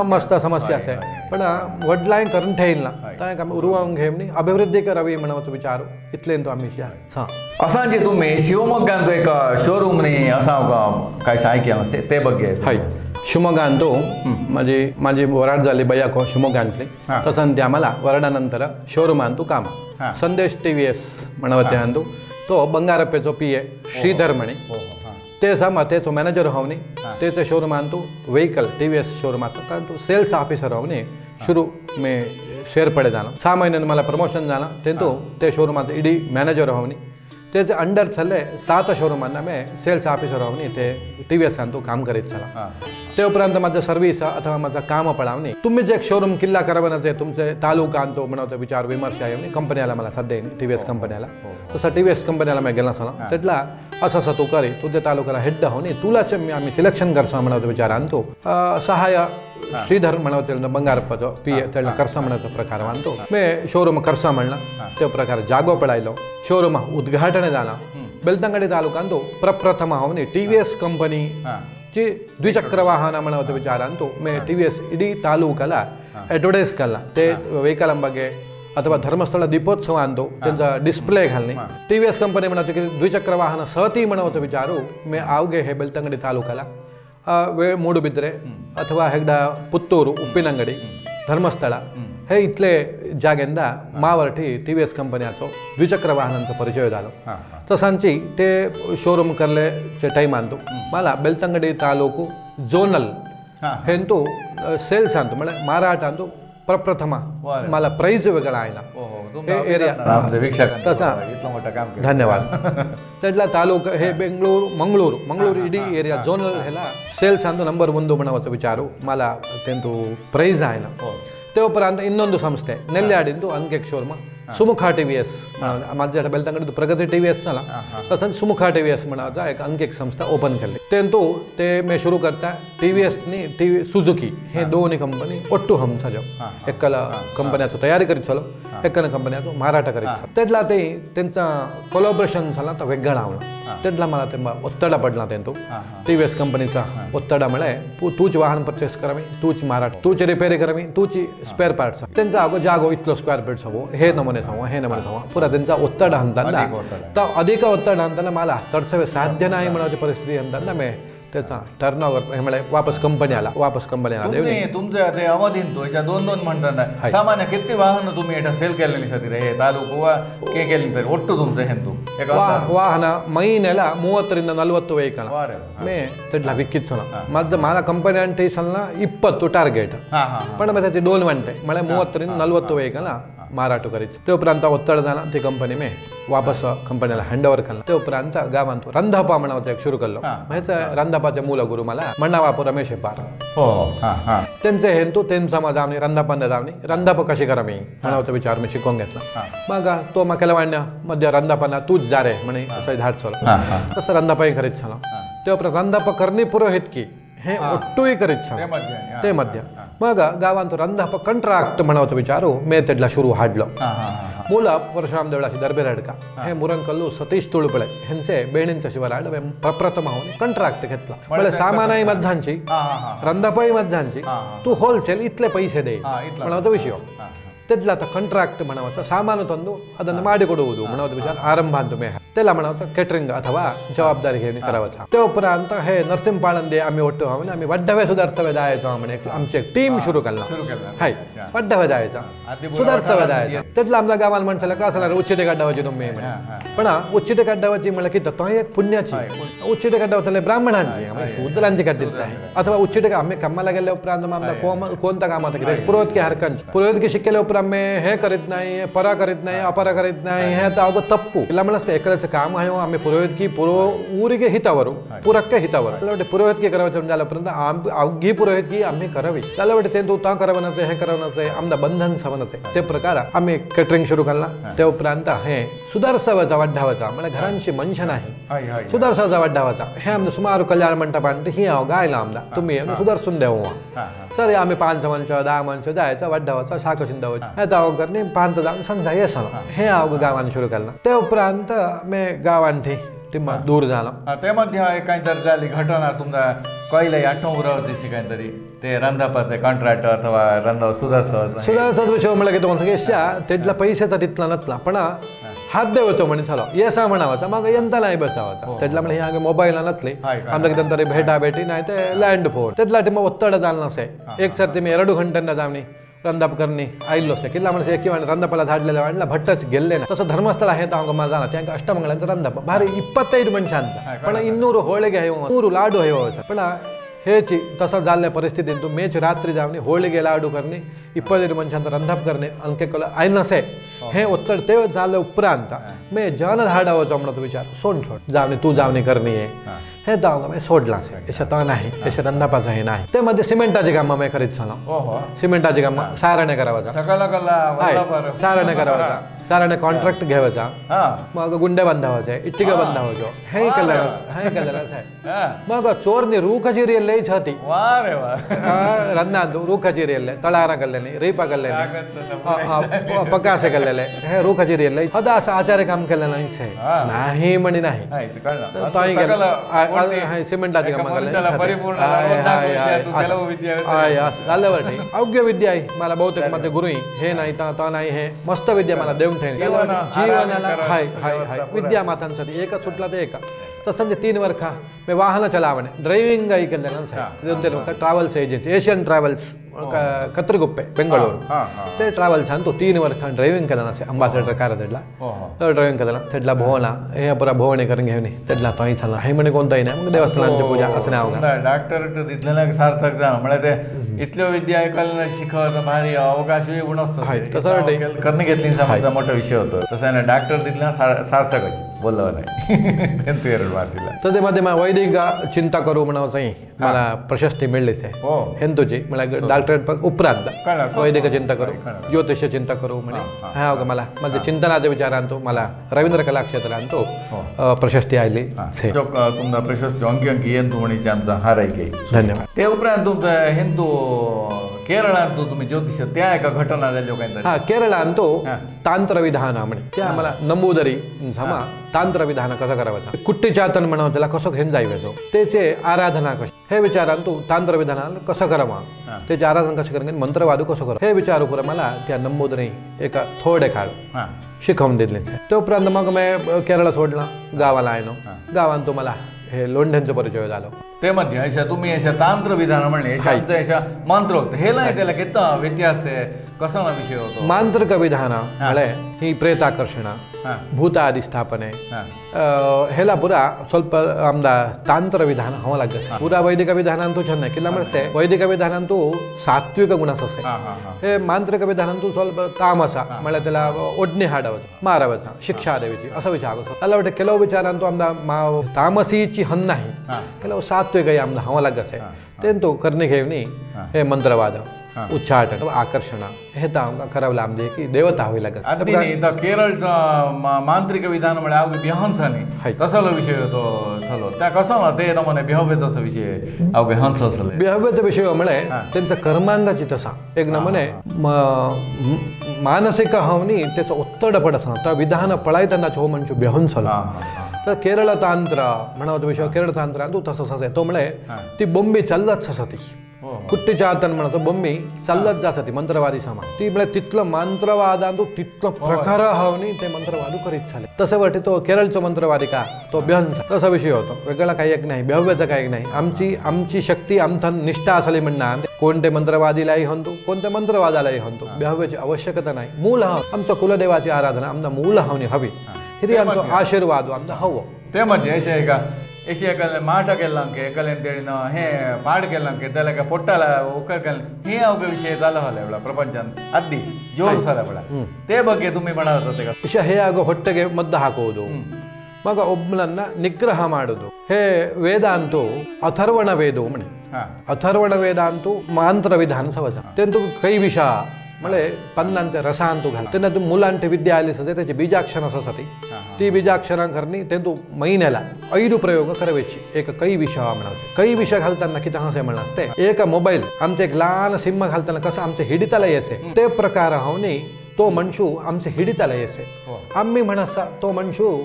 मस्त समस्या आसा पण वडलांय करून ठेयना तांकां आमी उरवावंक घेवनी अभिवृद्धी करावी म्हणून विचारू इतलेंतू आमी असांजी तुम्ही शिवमोग्गांत एक शोरूम नी असा काय सायकेल असे ते बघे हय शिवमोग्गांतू माझी वराड जाली बयाको शिवमोग्गांतली तसन त्या मला वराडा नंतर शोरूमांतू काम संदेश TVS म्हणवचे तो बंगारप्पेचो PA श्रीधर म्हणी ते समा तेचो मॅनेजर होवनी तेचे शोरूमांतू व्हेकल TVS शोरूमाचो कारण तू सेल्स ऑफिसर होवनी शुरू मे शेरपडे जालो 6 महिन्यान मला प्रमोशन जालां तेंतू ते शोरूमांत इडी मॅनेजर होवनी तेजे अंडर चल्ले 7 शोरूमांना मे सेल्स ऑफिसर होवनी ते TVSांतू काम करीत चला ते उपरांत माझं सर्विस अथवा माझं काम पळावनी तुम्ही जे शोरूम किल्ला करवनाचे तुमचे तालुकांतू म्हणून विचार विमर्श येवनी कंपनीला मला सध्या TVS कंपनीला तसं TVS कंपनीला मैं गेला सला तेटला असं तू करी तुझे तालुक्याला हेड होवनी तुलाच आम्ही सिलेक्शन करसा म्हणून विचारान तू सहाय्य श्रीधर म्हणून बंगारप्पाचो PA तेडला करसा म्हणून प्रकार मानतो मे शोरूम करसा म्हणला ते प्रकार जागो पळायलो शोरूम उद्घाटन जाला बेलतंगडी तालुकांतू प्रप्रथम होवनी TVS कंपनी ची द्विचक्र वाहन म्हणून विचारान तू मे TVS इडी तालुक्याला एडवर्टाइज केला ते व्हेकलां बगे अथवा धर्मस्थಳ दीपोत्सवांतू त्यांचा डिस्प्ले घालणे TVS कंपनी म्हणून की द्विचक्र वाहन सहती म्हणून विचारू मे आवगे हे बेलतंगडी तालुक्याला वेळ मूडबिद्रे अथवा हेगडा पुತ್ತूರು उप्पिनंगडी धर्मस्थಳ हे इतले जागेंदा मावरठी TVS कंपनीचो द्विचक्र वाहनांचा परिचय झालो तसांची ते शोरूम करले टायमांतू मला बेलतंगडी तालुकू जोनल हेंतू सेल्स आणतो म्हणजे माराठांतू प्रप्रथमा मला प्राइज वेगळा आयला एरिया तसा धन्यवाद तेडला तालुका हे मंगळूर इडी एरिया जोनल हेला सेल्स आणतो नंबर 1 म्हणून विचारू मला तेंतू प्राइज आयला ते उपरांत ಇನ್ನೊಂದು ಸಂಸ್ಥೆ ನೆಲ್ಯಾಡಿಂದು ಅಂಕೆ ಶೋರೂಮ್ सुमुखा TVS माझ्या बेलतंगडी प्रगती TVS झाला तसंच सुमुखा TVS म्हणाचा एक अंकिक संस्था ओपन केली तेंतू ते मे सुरू करता TVS नी सुझुकी हे दोन्ही कंपनी ಒಟ್ಟು ಹಂಸಜ ಎಕ್ಕಲ कंपनीचो तयारी करीत चलो एकान कंपनीचो माराಟ करीत तेडला ते त्यांचा कोलॅबोरेशन झाला तर वेगळा आवला तेडला मला ते ಒತ್ತಡ पडला तेंतू TVS कंपनीचा ಒತ್ತಡ मळे तूच वाहन परचेस करावी तूच माराಟ तूच रिपेरी करावी तूच स्पेअर पार्ट्स त्यांचा अगो जागो इतलो स्क्वेअर फीट हवो हे नमुने हे नमुने पुरा त्यांचा ಒತ್ತಡ अंताना तर अधिक ಒತ್ತಡ अंताना मला चढसवे साध्य नाही म्हणाची परिस्थिती अंताना मे त्याचा टर्नओव्हर म्हणजे वापस कंपनी आला तुमच्या ते अवधीन तो अशा 2 म्हणतात सामान्य किती वाहन तुम्ही एटा सेल केलेली सती रे तालुಕು के केली तरी ಒಟ್ಟು तुमचे हेंतू वाहन महिन्याला 30 ರಿಂದ 40 ವೆಹಿಕಲ್ मे तेडला विकित माझं मला कंपनी आणि सलना 20 टार्गेट पण मग त्याचे 2 म्हणते मला 30 ರಿಂದ 40 ವೆಹಿಕಲ್ माराಟ करीत ते उपरांत ಒತ್ತಡ झाला ती कंपनी मे वापस कंपनीला हँडओव्हर केला ते उपरांत गावांतू रंधापा म्हणून एक सुरू केलो म्हणजे रंधापाचे मूल गुरु मला मण्णावापू रमेश हेपार त्यांचे हेंतू त्यांचा माझा आम्ही रंधापांना जावनी रंधाप कशी करा मी म्हणून विचार मी शिकवून घेतला मग तो मग केला वाण्या मध्य रंधापांना तूच जा रे म्हणे असं धाड चलो तसं रंधापाही करीत झालो ते उपरांत रंधाप करणी पुरोहित की हे ಒಟ್ಟುই करीत ते मध्य मग गावांत रंधाप कंट्राक्ट म्हणून विचारू मे तेडला सुरू हाडलो मूल परशुराम देवळाची दरबेर हडका हे मुरंकल्लू सतीश तुळपळे ह्यांचे बेणींचा शिवराड प्रप्रथम होऊन कंट्राक्ट घेतला म्हणजे सामानाई मध्यांची रंधापाई मध्यांची तू होलसेल इतले पैसे दे म्हणून विषय तेडला कंट्राक्ट म्हणून सामान ತಂದು ಅದನ್ನು ಮಾಡಿಕೊಡುವುದು म्हणून विचार आरंभ तुम्ही त्याला म्हणावं केटरिंग अथवा जबाबदारी घेऊन करावं ते उपरांत हे नरसिंहपाळंदे आम्ही ಒಟ್ಟು म्हणजे आम्ही वड्डवे सुधारसवे जायचो म्हणे आमचे टीम सुरू केला हाय वड्डवे जायचा सुधारसवे जायचा तेडला आमच्या गावाला म्हणसाला का असला उच्चिटे काढावाची तुम्ही पण उच्चिटे काढावाची म्हणलं की तो एक पुण्याची उच्चिटे काढावं ब्राह्मणांची शूद्रांची काढीत आहे अथवा उच्चिटे आम्ही कामाला गेल्या उपरांत आमचा कोणता काम होता की पुरोहित की हरकंच पुरोहित की शिकेल्या उपरांत हे करीत नाही परा करीत नाही अपरा करीत नाही हे अगो तप्पू ಇಲ್ಲ म्हणलं एकल्याचं काम आहे आम्ही पुरोहित की ಊರಿಗೆ ಹಿತವರು पुरಕ್ಕೆ हितावर पुरोहित की करावं झाल्यापर्यंत अवघी पुरोहित की आम्ही करावी त्याला वाटते ते तू ता करावनाचं हे करावनाचं आमदा बंधन सवनाचं ते प्रकार आम्ही केटरिंग सुरू केला ते उपरांत हे सुधारसावाचा वाढावाचा म्हणजे घरांची मनशा नाही हय हय सुधारसाचा वाढावाचा हे आमचं सुमारू कल्याण मंडप आणि ही हांव गायला आमदा तुम्ही सुधारसून देऊ सर आम्ही 5 मनश 10 मनश जायचा वाढावाचा शाखो शिंदावचा हे हांव करणे 5 जावन संजा येसन हे हांव गावान सुरू केलं ते उपरांत मी गावांठी टिम्मा दूर झालो ते मध्ये काहीतरी झाली घटना तुमचा कहिले 8 वर्षाची काहीतरी ते रंधापाचे कॉन्ट्रॅक्ट अथवा रंधा सुधारसाचा विषय म्हणलं की तुम्हाला सगळ्या तेडला पैशाचा तिथला नसला पण हात देवचो म्हणे चालो येसा म्हणावाचा मग यंता नाही बसावाचा तेडला म्हणजे हे मोबाईल नसले आमच्या किती भेटा भेटी नाही ते लँड फोन तेडला टिम्मा ಒತ್ತಡ जाल नसे एक सर्ती मी 2 घंट्यांना जावणी रंधाप करणी आयलो से किल्ला म्हणजे किंवा रंधापाला झाडलेला वाढला भट्टच गेले ना तसं धर्मस्थळ आहे तर मला जाणार त्या अष्टमंगळांचा रंधाप भारी 25 मनशांचा पण 200 होळगे आहे 100 लाडू आहे पण हेची तसं झाल्या परिस्थितीत तू मेच रात्री जावणी होळगे लाडू करणे 25 मनशांचा रंधाप करणे अंके कल आय नसे हे उत्तर ते झालं उपरांत मी जन धाडावं म्हणतो विचार सोड जावणी तू जावणी करणी आहे हे जाऊ मी सोडला याच्यात नाही याच्या रंधापाचं हे नाही ते मध्ये सिमेंटाची कामं मी करीत झालो सिमेंटाची कामं सारणे करावाचा सारणे करावाचा सारणे कॉन्ट्रॅक्ट घ्यावाचा मग गुंडे बांधावाचे इट्टिका बांधावाचो हे केलेलं साहेब मग चोरनी रूखची लईच होती रन्ना रूखची रेल्ले तळारा कल्ल्याने रेपा कल्ल्याने पकासे कल्लेले हे रूखची रेल्ले हदा असं आचार्य काम केलं नाही म्हणे नाही सिमेंटाची कामं अवघ्य विद्या आहे मला बहुतेक मध्ये गुरु हे नाही तो नाही हे मस्त विद्या मला देऊन ठेवली जीवनाला हाय हाय हाय विद्या मातांसाठी एकच सुटला ते एका तसं 3 वर्ष मी वाहन चलावणे ड्रायव्हिंग केलं travels agency Asian travels Katraguppe Bengaluru ते ट्रॅव्हल्स तो 3 वर्ष ड्रायव्हिंग केलं नसे अंबासडर कार तेडला तर ड्रायव्हिंग केलं तेडला भोवना हे पुरा भोवणे करून घेऊन तेडला तो चालला हे म्हणे कोणताही नाही मग देवस्थानांची पूजा असं नाही डॉक्टर तिथलं सार्थक जाणं म्हणजे ते इथल्या विद्या ऐकायला शिकवायचं भारी अवकाश तसं करणे घेतली समजा मोठा विषय होतो तसं ना डॉक्टर तिथल्या सार्थक बोललं नाही तर ते मध्ये वैदिक चिंता करू म्हणावं मला प्रशस्ती मिळलीच आहे हेंतुची मला डॉक्टर उपरांत वैदिक चिंता करू ज्योतिष चिंता करू म्हणे हा मला माझे चिंतनाचे विचार आणतो मला रवींद्र कला क्षेत्र आणतो प्रशस्ती आली तुमचा प्रशस्ती अंकी अंकी येतो म्हणजे आमचा हार आहे धन्यवाद ते उपरांत तुमचा हिंदू केरळात तुम्ही ज्योतिष त्या एका घटना झाल्या केरळात तांत्र विधान म्हणे त्या मला नंबूदरी समा तांत्र विधान कसं करावं कुट्टी चातन म्हणावं त्याला कसं घेऊन जायचं त्याचे आराधना कशी हे विचारान तू तांत्र विधानाला कसं करावं त्याची आराधना कशी करेन मंत्रवादू कसं करा हे विचारू कर मला त्या नंबूदरी एका थोडे काळ शिकवून दिले ते उपरांत मग मी केरळ सोडला गावाला आयनो गावान तुम्हाला हे लोंढ्यांचा परिचय झालो ते मध्ये अशा तुम्ही अशा तांत्र विधान म्हणले अशा मंत्र होत हे नाही त्याला किती व्यत्यास आहे कसा विषय होतो मांत्रिक विधान म्हळे ही प्रेताकर्षण भूत आदि स्थापने हेला पुरा ಸ್ವಲ್ಪ आमदा तांत्र विधान हवं लागत पुरा वैदिक विधानांतू छान किल्ला म्हणते वैदिक विधानांतू सात्विक गुणास असे हे मांत्रिक विधानांतू ಸ್ವಲ್ಪ तामसा म्हणजे त्याला ओढणी हाडवचं मारावचा शिक्षा द्यायची असं विचार त्याला वाटतं ಕೆಲವು विचारांतू आमदा तामसीची हन नाही ಕೆಲವು सात्विक आमदा हवं लागत आहे तेंतू करणे घेवनी हे मंत्रवाद उच्चाटन आकर्षण हे तर करावं आमचे की देवता हवी लागत केरळचं मांत्रिक विधान म्हणजे अवघी बिहंसाने तसला विषय होतो चलो त्या कसं ना ते नमुने बिहव्याचा विषय अवघे हंस असले बिहव्याचा विषय म्हणजे त्यांचा कर्मांगाची तसा एक नमुने मानसिक हवनी त्याचं उत्तड पड असं त्या विधान पळायताना छो म्हणजे बिहंसला तर केरळ तांत्र म्हणावं विषय केरळ तांत्र तू तसंच असे तो म्हणे ती बोंबी चालत असती कुट्टी चातन म्हणतो बोंबी चालत जाती मंत्रवादी सामा ती म्हणजे तिथलं मंत्रवादांतू तिथलं प्रकार हवनी ते मंत्रवादू करीत झाले तसं वाटते तो केरळचा मंत्रवादी का तो बिहंस तसा विषय होतो वेगळा काही एक नाही बिहव्याचा काही नाही आमची शक्ती आमचा निष्ठा असली म्हणणार कोणते मंत्रवादीलाही हंतू कोणत्या मंत्रवादालाही हंतू बिहव्याची आवश्यकता नाही मूल आमच्या कुलदेवाची आराधना आमचा मूल हवनी हवी हिरी आमचा आशीर्वाद आमचा हवं ते मध्ये असे आहे का ऐसी एकल माठ केल्लांके एकलेन हे पाड केल्लांके त्याला पोट्टाला उकर केल्ला हे अवघे विषय चालू झाला एवढा प्रपंचात अद्दी जोर झाला बडा ते ಬಗ್ಗೆ तुम्ही म्हणावत होते का ವಿಷಯ ಹೇ ಆಗೋ ಹೊಟ್ಟೆಗೆ ಮದ್ದು ಹಾಕುವುದು ಮಗ ಒಬ್ಬನನ್ನ ನಿಗ್ರಹ ಮಾಡುವುದು ಹೇ ವೇದ ಅಂತೂ ಅಥರ್ವಣ ವೇದ म्हणे ಅಥರ್ವಣ ವೇದ ಅಂತೂ ಮಾಂತ್ರ ವಿಧಾನ ಸವಸ ತೆಂತು ಕೈ ವಿಷ म्हणजे पन्नांचे रसांतू घाल तेन्ना तू मुलांटी विद्या आली सजे त्याची बीजाक्षर सती ती बीजाक्षरां करनी ते तू महिन्याला 5 प्रयोग करवेची एक कई विषय म्हणायचे कई विषय घालताना किती हसे म्हणते एक मोबाईल आमचे एक लहान सिम घालताना कसं आमचे हिडिताला येसे ते प्रकार होनी तो मनुष्य आमचे हिडिताला येसे आम्ही म्हणसा तो मनुष्य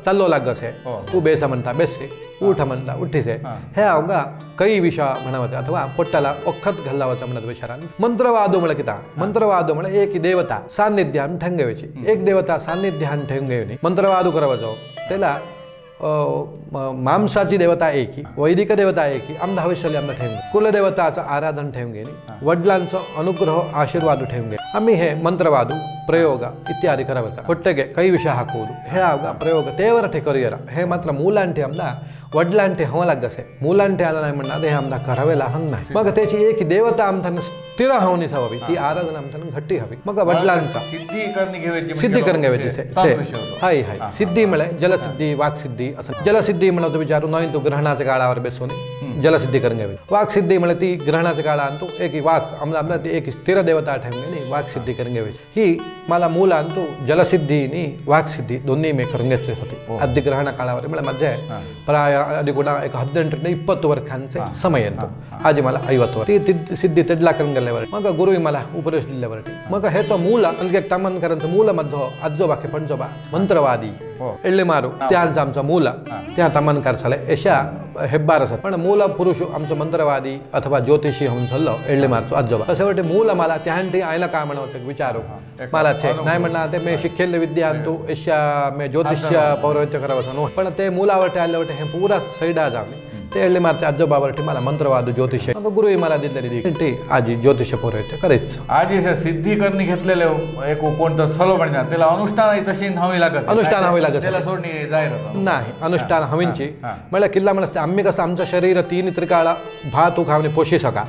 चाललो लागसे तू बेसा म्हणता बेसे उठ म्हणता उठीसे हे अवघा कई विषय म्हणावचे अथवा पोट्टाला ओखत घालावचा म्हणत विचारान मंत्रवादो म्हण किता मंत्रवादो म्हण एक देवता सान्निध्यान ठेंगेची एक देवता सान्निध्यान ठेंगेवनी मंत्रवादो करवचो त्याला मांसाची देवता एकी वैदिक देवता एकी आमदा हविष्याला आमदा ठेवून कुलदेवताचं आराधन ठेवून घेणे वडिलांचं अनुग्रह आशीर्वाद ठेवून घे आम्ही हे मंत्रवादू प्रयोग इत्यादी करावचा ಕೊಟ್ಟೆಗೆ ಕೈ ವಿಷ ಹಾಕುವುದು ಹೇ ಆಗ ಪ್ರಯೋಗ ತೇವರಟೆ ಕರಿಯರ हे मात्र मुलांटे आमदा वडिलांटे हवं लागसे मुलांटे आला नाही म्हणणार हे आमदा करावेला हंग नाही मग त्याची एक देवता आमच्यानं स्थिर हवनी हवी ती आराधना आमच्यानं घट्टी हवी मग वडिलांचा सिद्धी करून घ्यायची हाय हाय सिद्धी मिळे जलसिद्धी वाक्सिद्धी असं जलसिद्धी म्हणलं तर विचारू नाही तू ग्रहणाच्या काळावर बेसून जलसिद्धी करून घ्यावी वाक्सिद्धी म्हणजे ती ग्रहणाच्या काळा आणतो एक वाक आमला ती एक स्थिर देवता ठेवणे वाक्सिद्धी करून घ्यावी ही मला मूल आणतो जलसिद्धी आणि वाक्सिद्धी दोन्ही मी करून घेतले होते अगदी ग्रहण काळावर मला मजा आहे प्राय अदी ಕೂಡ एक 18 20 वर्षांचे समय येतो आज मला 50 वर्ष ती सिद्धी तेडला करून गेल्यावर मग गुरुई मला उपदेश दिल्यावर मग ह्याचं मूल आणखी एक तमनकरांचं मूल मध्य आजोबा की पंजोबा मंत्रवादी एळ्ळे मारू त्यांचं आमचं मूल त्या तमनकार झाले अशा हेब्बार असत पण मूल पुरुष आमचं मंत्रवादी अथवा ज्योतिषी होऊन झालं एळ्ळे मारचो आजोबा तसे वाटे मूल मला त्याहंटी आयला काय म्हणावं विचारू मला छे नाही म्हणणार ते मी शिकेल विद्या आणतो अशा मी ज्योतिष्य पौरोहित्य करावं पण ते मुलावर आल्यावर हे पुरा सैडा जावे ते एळ्ळे मारच्या आजोबावरती मला मंत्रवाद ज्योतिष गुरुही मला दिलेली आजी ज्योतिष पौरोहित्य करायचं आजी सिद्धी करणी घेतलेले एक कोणतं सलो म्हणणार त्याला अनुष्ठान तशी हवी लागत अनुष्ठान हवी लागत त्याला सोडणी जाहीर नाही अनुष्ठान हवींची मला किल्ला म्हणते आम्ही कसं आमचं शरीर 3 त्रिकाळा भात खावणे पोषी सका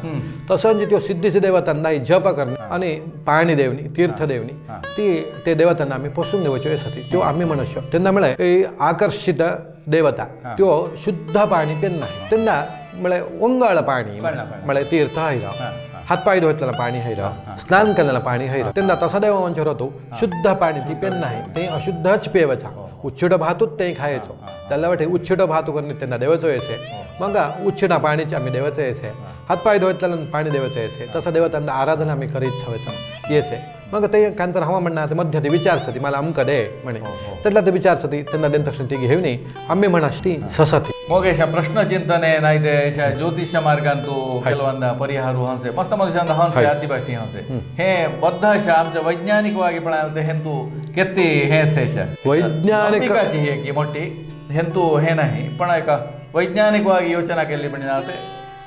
तसं त्यो सिद्धीची देवतांना जप करणे आणि पाणी देवनी तीर्थ देवनी ती ते देवतांना आम्ही पोषून देवाची वेळेसाठी तो आम्ही म्हणू त्यांना मिळे आकर्षित देवता त्यो शुद्ध पाणी त्यांना त्यांना मिळे ओंगाळ पाणी मिळे तीर्थ हैरा हातपाय धुतलेला पाणी हैरा स्नान केलेला पाणी हैरा त्यांना तसा देव मंचर होतो शुद्ध पाणी ती पेन नाही ते अशुद्धच पेवचा उच्छिट भातूच ते खायचो त्याला वाटे उच्छिट भातू करणे त्यांना देवाचं येसे मग उच्छिटा पाणीचे आम्ही देवाचं येसे हातपाय धुतलेला पाणी देवाचं येसे तसं देवतांना आराधना आम्ही करीत हवेचं येसे मग ते कांतर हवा म्हणणार मध्य ते विचारसती मला अमक दे म्हणे त्यातला ते विचारसती त्यांना देन तक्षण ती घेऊन आम्ही म्हणाष्टी ससती मग अशा प्रश्नचिंतने नाही ते अशा ज्योतिष्य मार्गांतू ಕೆಲವೊಂದ ಪರಿಹಾರು ಹಂಸೆ ಮಸ್ತ ಮನುಷ್ಯಂದ ಹಂಸೆ ಆದಿವಾಸಿ ಹಂಸೆ हे बद्ध अशा आमच्या वैज्ञानिकವಾಗಿ पण हेंतू किती हे शेष वैज्ञानिकाची हे की मोठी हेंतू हे नाही पण एका वैज्ञानिकವಾಗಿ योचना केली पण ते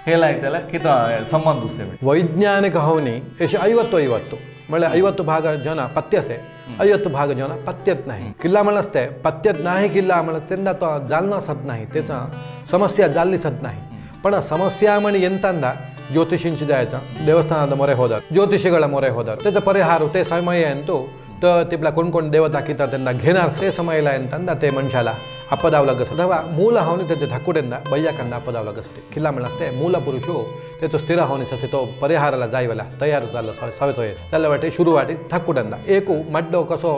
हेला त्याला किती संबंध असे वैज्ञानिक होनी अशी 50 म्हणजे 50 भाग जन पत्त्यसे 50 भाग जन पत्त्यत नाही किल्ला म्हणते पत्त्यत नाही किल्ला म्हणत त्यांना तो जालना सत नाही त्याचा समस्या जाल्ली सत नाही पण समस्या म्हणे ಎಂತಂದ ಜ್ಯೋತಿಷಿಂಚಿ जायचा देवस्थानात मोरे होदार ज्योतिषिಗಳ मोरे होदार त्याचा परिहार ते समय येतो तर तिपला कोण देवता किता त्यांना घेणार ते समयला ಎಂತಂದ ते मनुष्याला ಅಪ್ಪದಾವ್ लगस अथवा मूल हवनी त्याचे धाकुडेंदा बैयाकंदा अಪ್ಪದಾವ್ लगसते किल्ला म्हणते मूल पुरुषो त्याचं स्थिर हवनी ससे तो परिहाराला जायवला तयार झालं सवतो येत त्याला वाटे शुरू वाटे धाकुडेंदा एकू मड्डो कसो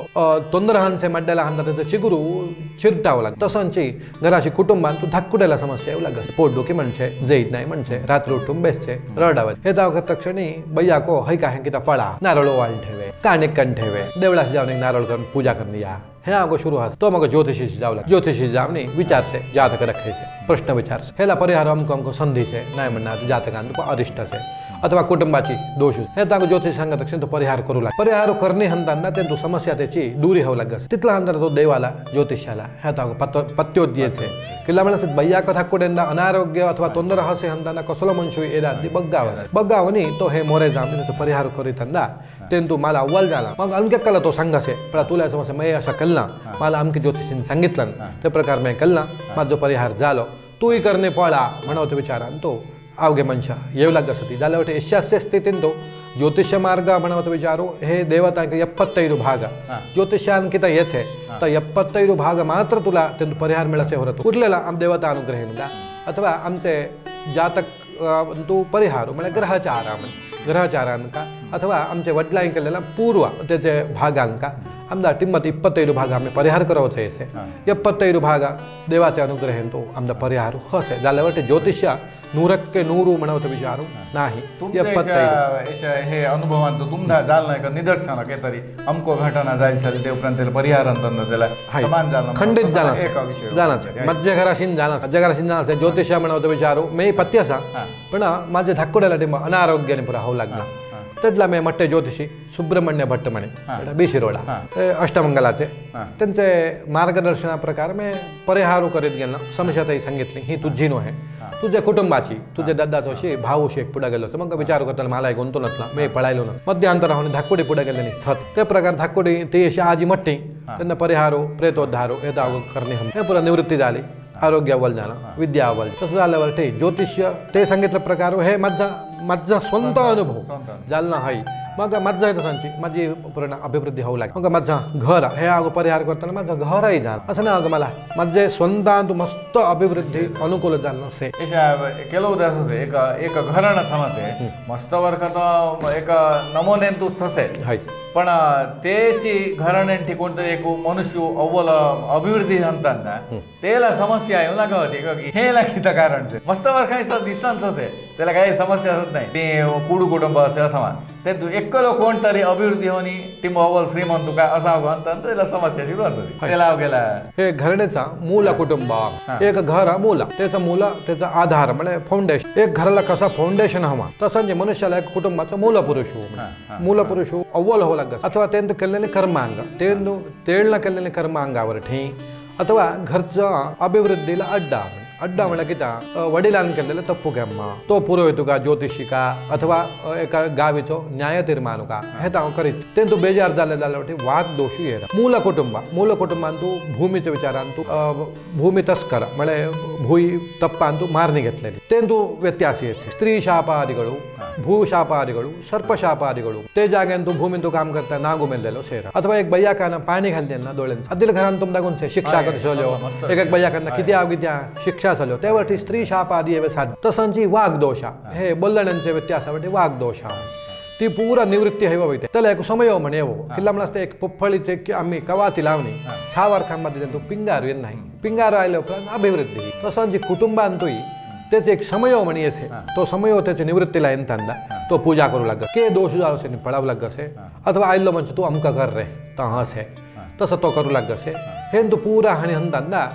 तोंदरहांचे मड्ड्याला हंदा त्याचं चिगुरू चिरटावं लागतं तसंची घराची कुटुंबात तू धाकुड्याला समस्या येऊ लागस पोटडुखी म्हणचे जैत नाही म्हणचे रात्री उठून बेसचे रडावत हे जाव तक्षणी बैयाको है का किता पळा नारळो वाळ ठेवे कानिक कण ठेवे देवळाशी जाऊन नारळ करून पूजा करणे या हे आगो शुरू हा तो मग ज्योतिषीशी जावला ज्योतिषी जावनी विचारसे जातक रखायचे प्रश्न विचारसे हेला परिहार अमक संधीचे नाही म्हणणार जातकांत अरिष्टसे अथवा कुटुंबाची दोष हे तांग ज्योतिष सांगत तो परिहार करू लाग परिहार करणे हंताना ते तो समस्या त्याची दूरी हवं लागस तिथला हंतर तो देवाला ज्योतिषाला हे तांग पत्योद्येचे किल्ला म्हणत बैया कथा कुडेंदा अनारोग्य अथवा तोंदर हसे हंताना कसलो मनुष्य एदादी बग्गावनी तो हे मोरे जाऊन त्याचा परिहार करीतंदा तेंतू मला अव्वल झाला मग अमके कला तो सांगासे पण तुला समस्या मी असा कल्ला मला अमके ज्योतिषीने सांगितलं ते प्रकार मी कल्ला माझा परिहार झालो तूही करणे पळा म्हणतो विचारान तो अवघे मनुष्य येऊ लागसती जाल्या वाटे यशास्य स्थितीन तो ज्योतिष मार्ग म्हणतो विचारू हे देवता 75 भाग ज्योतिषान किता येছে तर 75 भाग मात्र तुला तेंतू परिहार मिळसे होतो कुठलेला आम देवता अनुग्रहेन अथवा आमचे जातक तू परिहार म्हणजे ग्रहाचा आराम ग्रहचारांका अथवा आमच्या वडिलांनी केलेला पूर्व त्याचे भागांका आमदा टिम्मत 25 भाग आम्ही परिहार करावचे असे 75 भाग देवाचे अनुग्रह तो आमदा परिहार हसे जाल्यावर ते ज्योतिष्य 100ಕ್ಕೆ 100 म्हणवतो विचारू नाही 75 हे अनुभवांत तुमदा जाल नाही का निदर्शन के तरी अमको घटना जाईल साली देवप्रांतेला परिहार अंतंद त्याला समान झालं खंडित झाला एक विषय जाणार मध्य घराशीन जाणार ज्योतिषा म्हणवतो विचारू मी पत्ती असा पण माझे धाककुड्याला टिंब अनारोग्याने पुरा होऊ लागला त्यातला मी मट्टे ज्योतिषी सुब्रमण्य भट्ट म्हणे बिशिरोडा अष्टमंगलाचे त्यांचे मार्गदर्शनाप्रकार मी परिहारू करीत गेलो समस्याताई सांगितली ही तुझी नो आहे तुझ्या कुटुंबाची तुझ्या दद्दाचो शे भाऊ शेक पुढे गेलो मग विचार करताना मला एक गुंतून नसला मी पळायलो ना मध्यांतर राहून धाककुडी पुढे गेलेली छत ते प्रकार धाककुडी ते अशी आजी मट्टी त्यांना परिहारो प्रेतोद्धारो हे दाव करणे हम हे पुरा निवृत्ती झाली आरोग्य अव्वल झालं विद्या अव्वल तसं झाल्यावर ते ज्योतिष्य ते सांगितलं प्रकार हे माझा स्वंत अनुभव जालना हाई मग माझा आहे तसांची माझी पूर्ण अभिवृद्धी होऊ लागली मग माझा घर हे अगो परिहार करताना माझं घरही झालं असं नाही अगं मला माझे स्वंत मस्त अभिवृद्धी अनुकूल झालं असे ಕೆಲವು ದಾಸ एक घरण समजते मस्त वर्गात एक नमुने तू ससे पण तेची घराण्यांची कोणतरी एक मनुष्य अव्वल अभिवृद्धी म्हणताना त्याला समस्या येऊ नका होती की हे किती कारण मस्त वर्गाचं दिसताच असे त्याला काही समस्या होत नाही ते कुडू कुटुंब असे समान ते एकलो कोणतरी अभिवृद्धी होणी टिंब अव्वल श्रीमंत काय असा म्हणतात त्याला समस्या सुरू असते त्याला गेला हे घराण्याचा मूल कुटुंब एक घर मूल त्याचा मूल त्याचा आधार म्हणजे फाउंडेशन एक घराला कसा फाउंडेशन हवा तसं मनुष्याला एक कुटुंबाचं मूल पुरुष अव्वल हो लागत अथवा त्यांचं केलेले कर्मांग तेळला केलेले कर्मांगावर ठी अथवा घरच्या अभिवृद्धीला अड्डा म्हणला की वडिलांनी केलेलं तप्पू केम्मा तो पुरोहितू का ज्योतिषी का अथवा एका गावीचो न्याय तीर्मानू का हे ताव करीत ते तू बेजार झाले वाद दोषी येरा मूल कुटुंबान तू भूमीचे विचारान तू भूमी तस्कर म्हणजे भूई तप्पान तू मारणी घेतलेली ते तू ವ್ಯತ್ಯಾಸ येते स्त्री शापादिಗಳು भूशापादिಗಳು सर्पशापादिಗಳು ते जाग्यान तू भूमी तू काम करता नागू मेलेलो सेरा अथवा एक बय्याकानं पाणी घालतेल ना डोळ्यान अदिल घरान तुम दागून शिक्षा करतो एक बय्याकांना किती आवगित्या शिक्षा झालो त्यावरती स्त्री शाप आदी साध तसांची वाघदोषा हे बोलण्याचे व्यत्यासावरती वाघदोषा ती पूरा निवृत्ती है होते त्याला एक समय म्हणे हो किल्ला म्हणा एक पुफ्फळीचे की आम्ही कवाती लावणी 6 वर्षांमध्ये तो पिंगार येत नाही पिंगार आले उपरांत अभिवृद्धी तसांची कुटुंबांतोही त्याचे एक समय म्हणी असे तो समय त्याच्या निवृत्तीला येताना तो पूजा करू लागत के दोष झालो असे पडावं लागत असे अथवा आयलो म्हणजे तू अमका कर रे तहस आहे तसं तो करू लागत असे हे तू पूरा हानी हंताना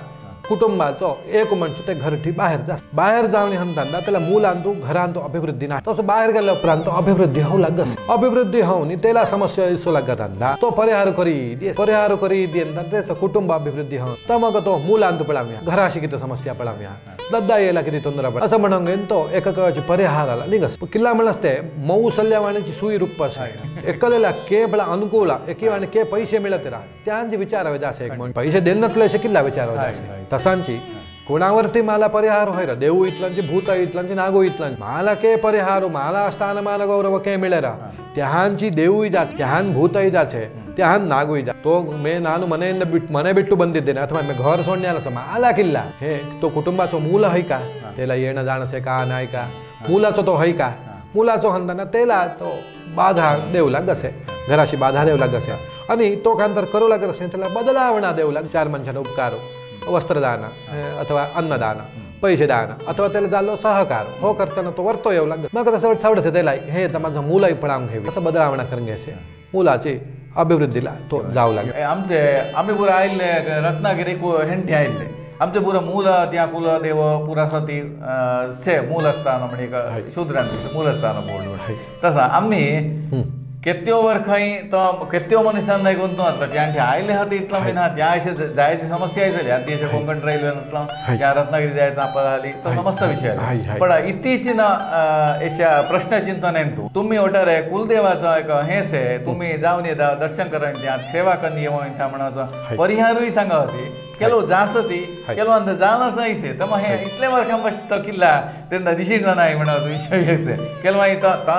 कुटुंबाचो एक मनुष्य ते घरठी बाहेर जावणी हंताना त्याला मूल आणतो घरांतो अभिवृद्धी नाही तसं बाहेर गेल्या उपरांत अभिवृद्धी होऊ लागत अभिवृद्धी होऊन त्याला समस्या येऊ लागत तो परिहार करी त्याचं कुटुंब अभिवृद्धी होऊन तर मग तो मूल आणतो पळाव्या घराशी किती समस्या पळाव्या दद्दा यायला किती तोंदरा पड असं म्हणून घेऊन तो एका परिहाराला निघस किल्ला म्हणते मौसल्यवाणीची सुई रूप एकलेला के बळा अनुकूला एकीवाणी के पैसे मिळत राहा त्यांचे विचारावे जासे एक म्हणून पैसे देण नसल्याचे किल्ला विचारावे जासे तसांची कोणावरती मला परिहार होय देऊ इतलांची भूत इतलांची नागो इतलांची मला के परिहार मला स्थानमान गौरव के मिळेरा त्याहांची देऊही जाच त्याहान भूतही जाचे त्याहान नागोही जा तो मे नानु मने बिट्टू बंदिದ್ದೇನೆ ಅಥವಾ मी घर सोडण्याला समा आला किल्ला हे तो कुटुंबाचं मूल आहे का त्याला येणं जाणं का नाही का मुलाचं तो आहे का मुलाचं हंताना त्याला तो बाधा देऊ लागसे घराशी बाधा देऊ लागसे आणि तो कांतर करू लागत असेल त्याला बदलावणा देऊ लाग 4 माणसांना उपकार वस्त्रदान अथवा अन्नदान पैसे दान अथवा त्याला झालो सहकार हो करताना तो वरतो येऊ लागत मग तसं सावडते त्याला हे तर माझं मुलंही पडावून घ्यावी असं बदलावणा करून घ्यायचे मुलाची अभिवृद्धीला तो जाऊ लागेल आम्ही पुरा आयले रत्नागिरी हेंटी आयले आमचे पुरा मूल त्या कुलदेव पुरा सती से मूलस्थान म्हणजे शूद्रांचं मूलस्थान बोललो तसा आम्ही केत्यो वर्खाई तो केत्यो मनुष्यांना गुंतवत ज्यांची आयले होते इतला महिना त्या जायची समस्या आहे आधी कोकण रेल्वे त्या रत्नागिरी जायचं आपल्याला आली तो समस्त विषय पण इत्तीचिन अशा प्रश्नचिंतन तुम्ही ओटारे कुलदेवाचा एक हेच आहे तुम्ही जाऊन येता दर्शन करा त्या सेवा करून येऊन त्या म्हणायचं परिहारही सांगा होती ಕೆಲವು ಜಾಸ್ತಿ ಕೆಲವೊಂದು ಜಾನಸ್ ಐಸೆ ತಮ್ಮ ಇಟ್ಲೆ ವರ್ಕಂಬಷ್ಟು ತಕ್ಕಿಲ್ಲ ತೆಂದ ದಿಶಿಡ್ಲ ನಾಯಿ ಮಾಡೋದು ವಿಷಯ ಕೆಲವ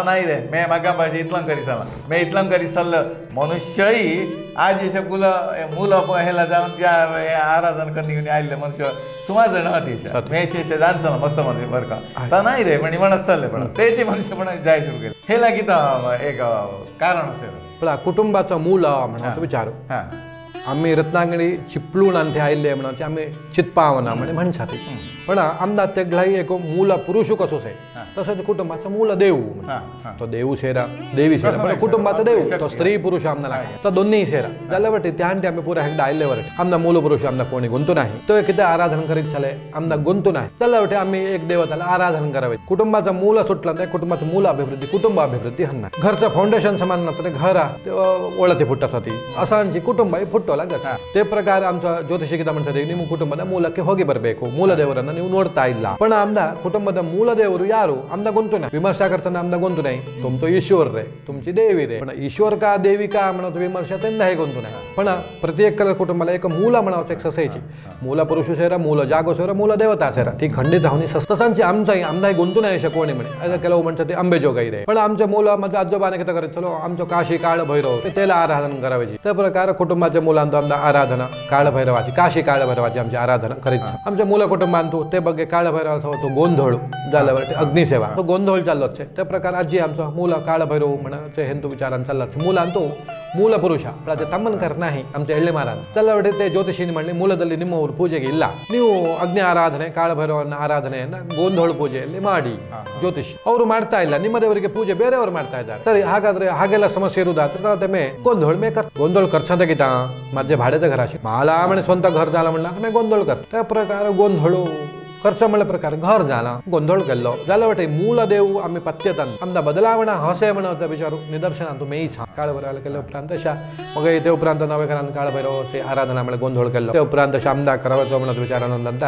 ನಾಯಿದೆ ಮೇ ಮಗಂಬ ಇತ್ಲಂ ಕರಿಸಲ್ಲ ಮೇ ಇತ್ಲಂ ಕರಿಸಲ್ಲ मनुष्यही आज हे कुल मूल ह्याला जाऊन त्या आराधना करणे आले मनुष्य सुमार जण होते मेचे जाणसं मस्त मध्ये बरं का तर नाही रे पण म्हणत चालले पण त्याचे मनुष्य पण जाय सुरू केले हे लागीत एक कारण असेल पण कुटुंबाचं मूल म्हणून विचारू आम्ही रत्नागिरी चिपळूण अंते आयले म्हणून आम्ही चित्पावना म्हणे म्हणतात पण आमदा तेगलाही एक मूल पुरुष कसो से तसंच कुटुंबाचं मूल देव तो देव सेरा देवी सेरा पण कुटुंबाचं देव तो स्त्री पुरुष आमदा नाही तर दोन्ही सेरा जाल्या वाटे त्या आम्ही पुरा एकदा आयले वरटे आमदा मूल पुरुष आमदा कोणी गुंतू नाही तो किती आराधन करीत चाले आमदा गुंतू नाही जाल्या वाटे आम्ही एक देवताला आराधन करावे कुटुंबाचं मूल सुटलं नाही कुटुंबाचं मूल अभिवृद्धी कुटुंब अभिवृद्धी हन्ना घरचं फाउंडेशन समान नसतं घर ओळखी फुटत होती असांची कुटुंब फुटतो लागत ते प्रकार आमचा ज्योतिषी किता म्हणतात ನಿಮ್ಮ ಕುಟುಂಬದ ಮೂಲಕ್ಕೆ ಹೋಗಿ ಬರಬೇಕು ಮೂಲ ದೇವರನ್ನ ನೀವು ನೋಡ್ತಾ ಇಲ್ಲ पण आमदा कुटुंबाದ ಮೂಲ देವರು ಯಾರು आमदा गुंतू नाही विमर्शा करताना आमदा गुंतू नाही तुमतो ईश्वर रे तुमची देवी रे पण ईश्वर का देवी का म्हणत विमर्शा त्यांना हे गुंतू नाही पण प्रत्येक कुटुंबाला एक मूल म्हणावं एक ससायची मूल पुरुष सेरा मूल जागो सेरा मूल देवता सेरा ती खंडित होऊन तसांची आमचाही आमदा गुंतू नाही शकवणे म्हणे आता ಕೆಲವು म्हणतात ते अंबेजोगाई रे पण आमच्या मूल माझ्या आजोबाने किती करत चलो आमचं काशी काळ भैरव त्याला आराधना करायची त्या प्रकार कुटुंबाच्या मुलांना आमदा आराधना काळ भैरवाची काशी काळ भैरवाची आमची आराधना करायची आमच्या मूल कुटुंबांतू ते बघे काळ भैरवाचा होतो गोंधळ झाल्यावर अग्निसेवा तो गोंधळ चाललोच त्या प्रकार आजी आमचा मूल काळ भैरव म्हणाचे हिंदू विचारांचा चाललाच मूलांतू ಮೂಲ ಪುರುಷ ಅದು ತಮ್ಮನ್ಕರ್ ನಾಹಿ ಅಂತ ಎಳ್ಳೆ ಮಾರಾನ ಚಲ್ಲವಡೆ ಜ್ಯೋತಿಷಿನಿ ಮಾಡಲಿ ಮೂಲದಲ್ಲಿ ನಿಮ್ಮವರು ಪೂಜೆಗೆ ಇಲ್ಲ ನೀವು ಅಗ್ನಿ ಆರಾಧನೆ ಕಾಳಭೈರವನ ಆರಾಧನೆಯನ್ನ ಗೋಂಧೋಳ ಪೂಜೆಯಲ್ಲಿ ಮಾಡಿ ಜ್ಯೋತಿಷಿ ಅವರು ಮಾಡ್ತಾ ಇಲ್ಲ ನಿಮ್ಮ ದೇವರಿಗೆ ಪೂಜೆ ಬೇರೆಯವರು ಮಾಡ್ತಾ ಇದ್ದಾರೆ ಸರಿ ಹಾಗಾದ್ರೆ ಹಾಗೆಲ್ಲ ಸಮಸ್ಯೆ ಇರುವುದಾದ್ರೆ तुम्ही गोंधळ में कर गोंधळ करता किता माझे भाड्याचं घर अशी मला म्हणे स्वतः घर झाला म्हणला मी गोंधळ कर त्या प्रकार गोंधळ खर्च म्हणल्या प्रकार घर झाला गोंधळ केलो झालं वाटे मूल देव आम्ही पत्यतान आमदा बदलावणा हसे म्हणत विचारू निदर्शनांतू मेच काळ भैरवाला केलं उपरांत अशा मग ते उपरांत नवे घरांत काळ भैरवाचे आराधना म्हणजे गोंधळ केलो ते उपरांत आमदा करावं म्हणत विचारानंद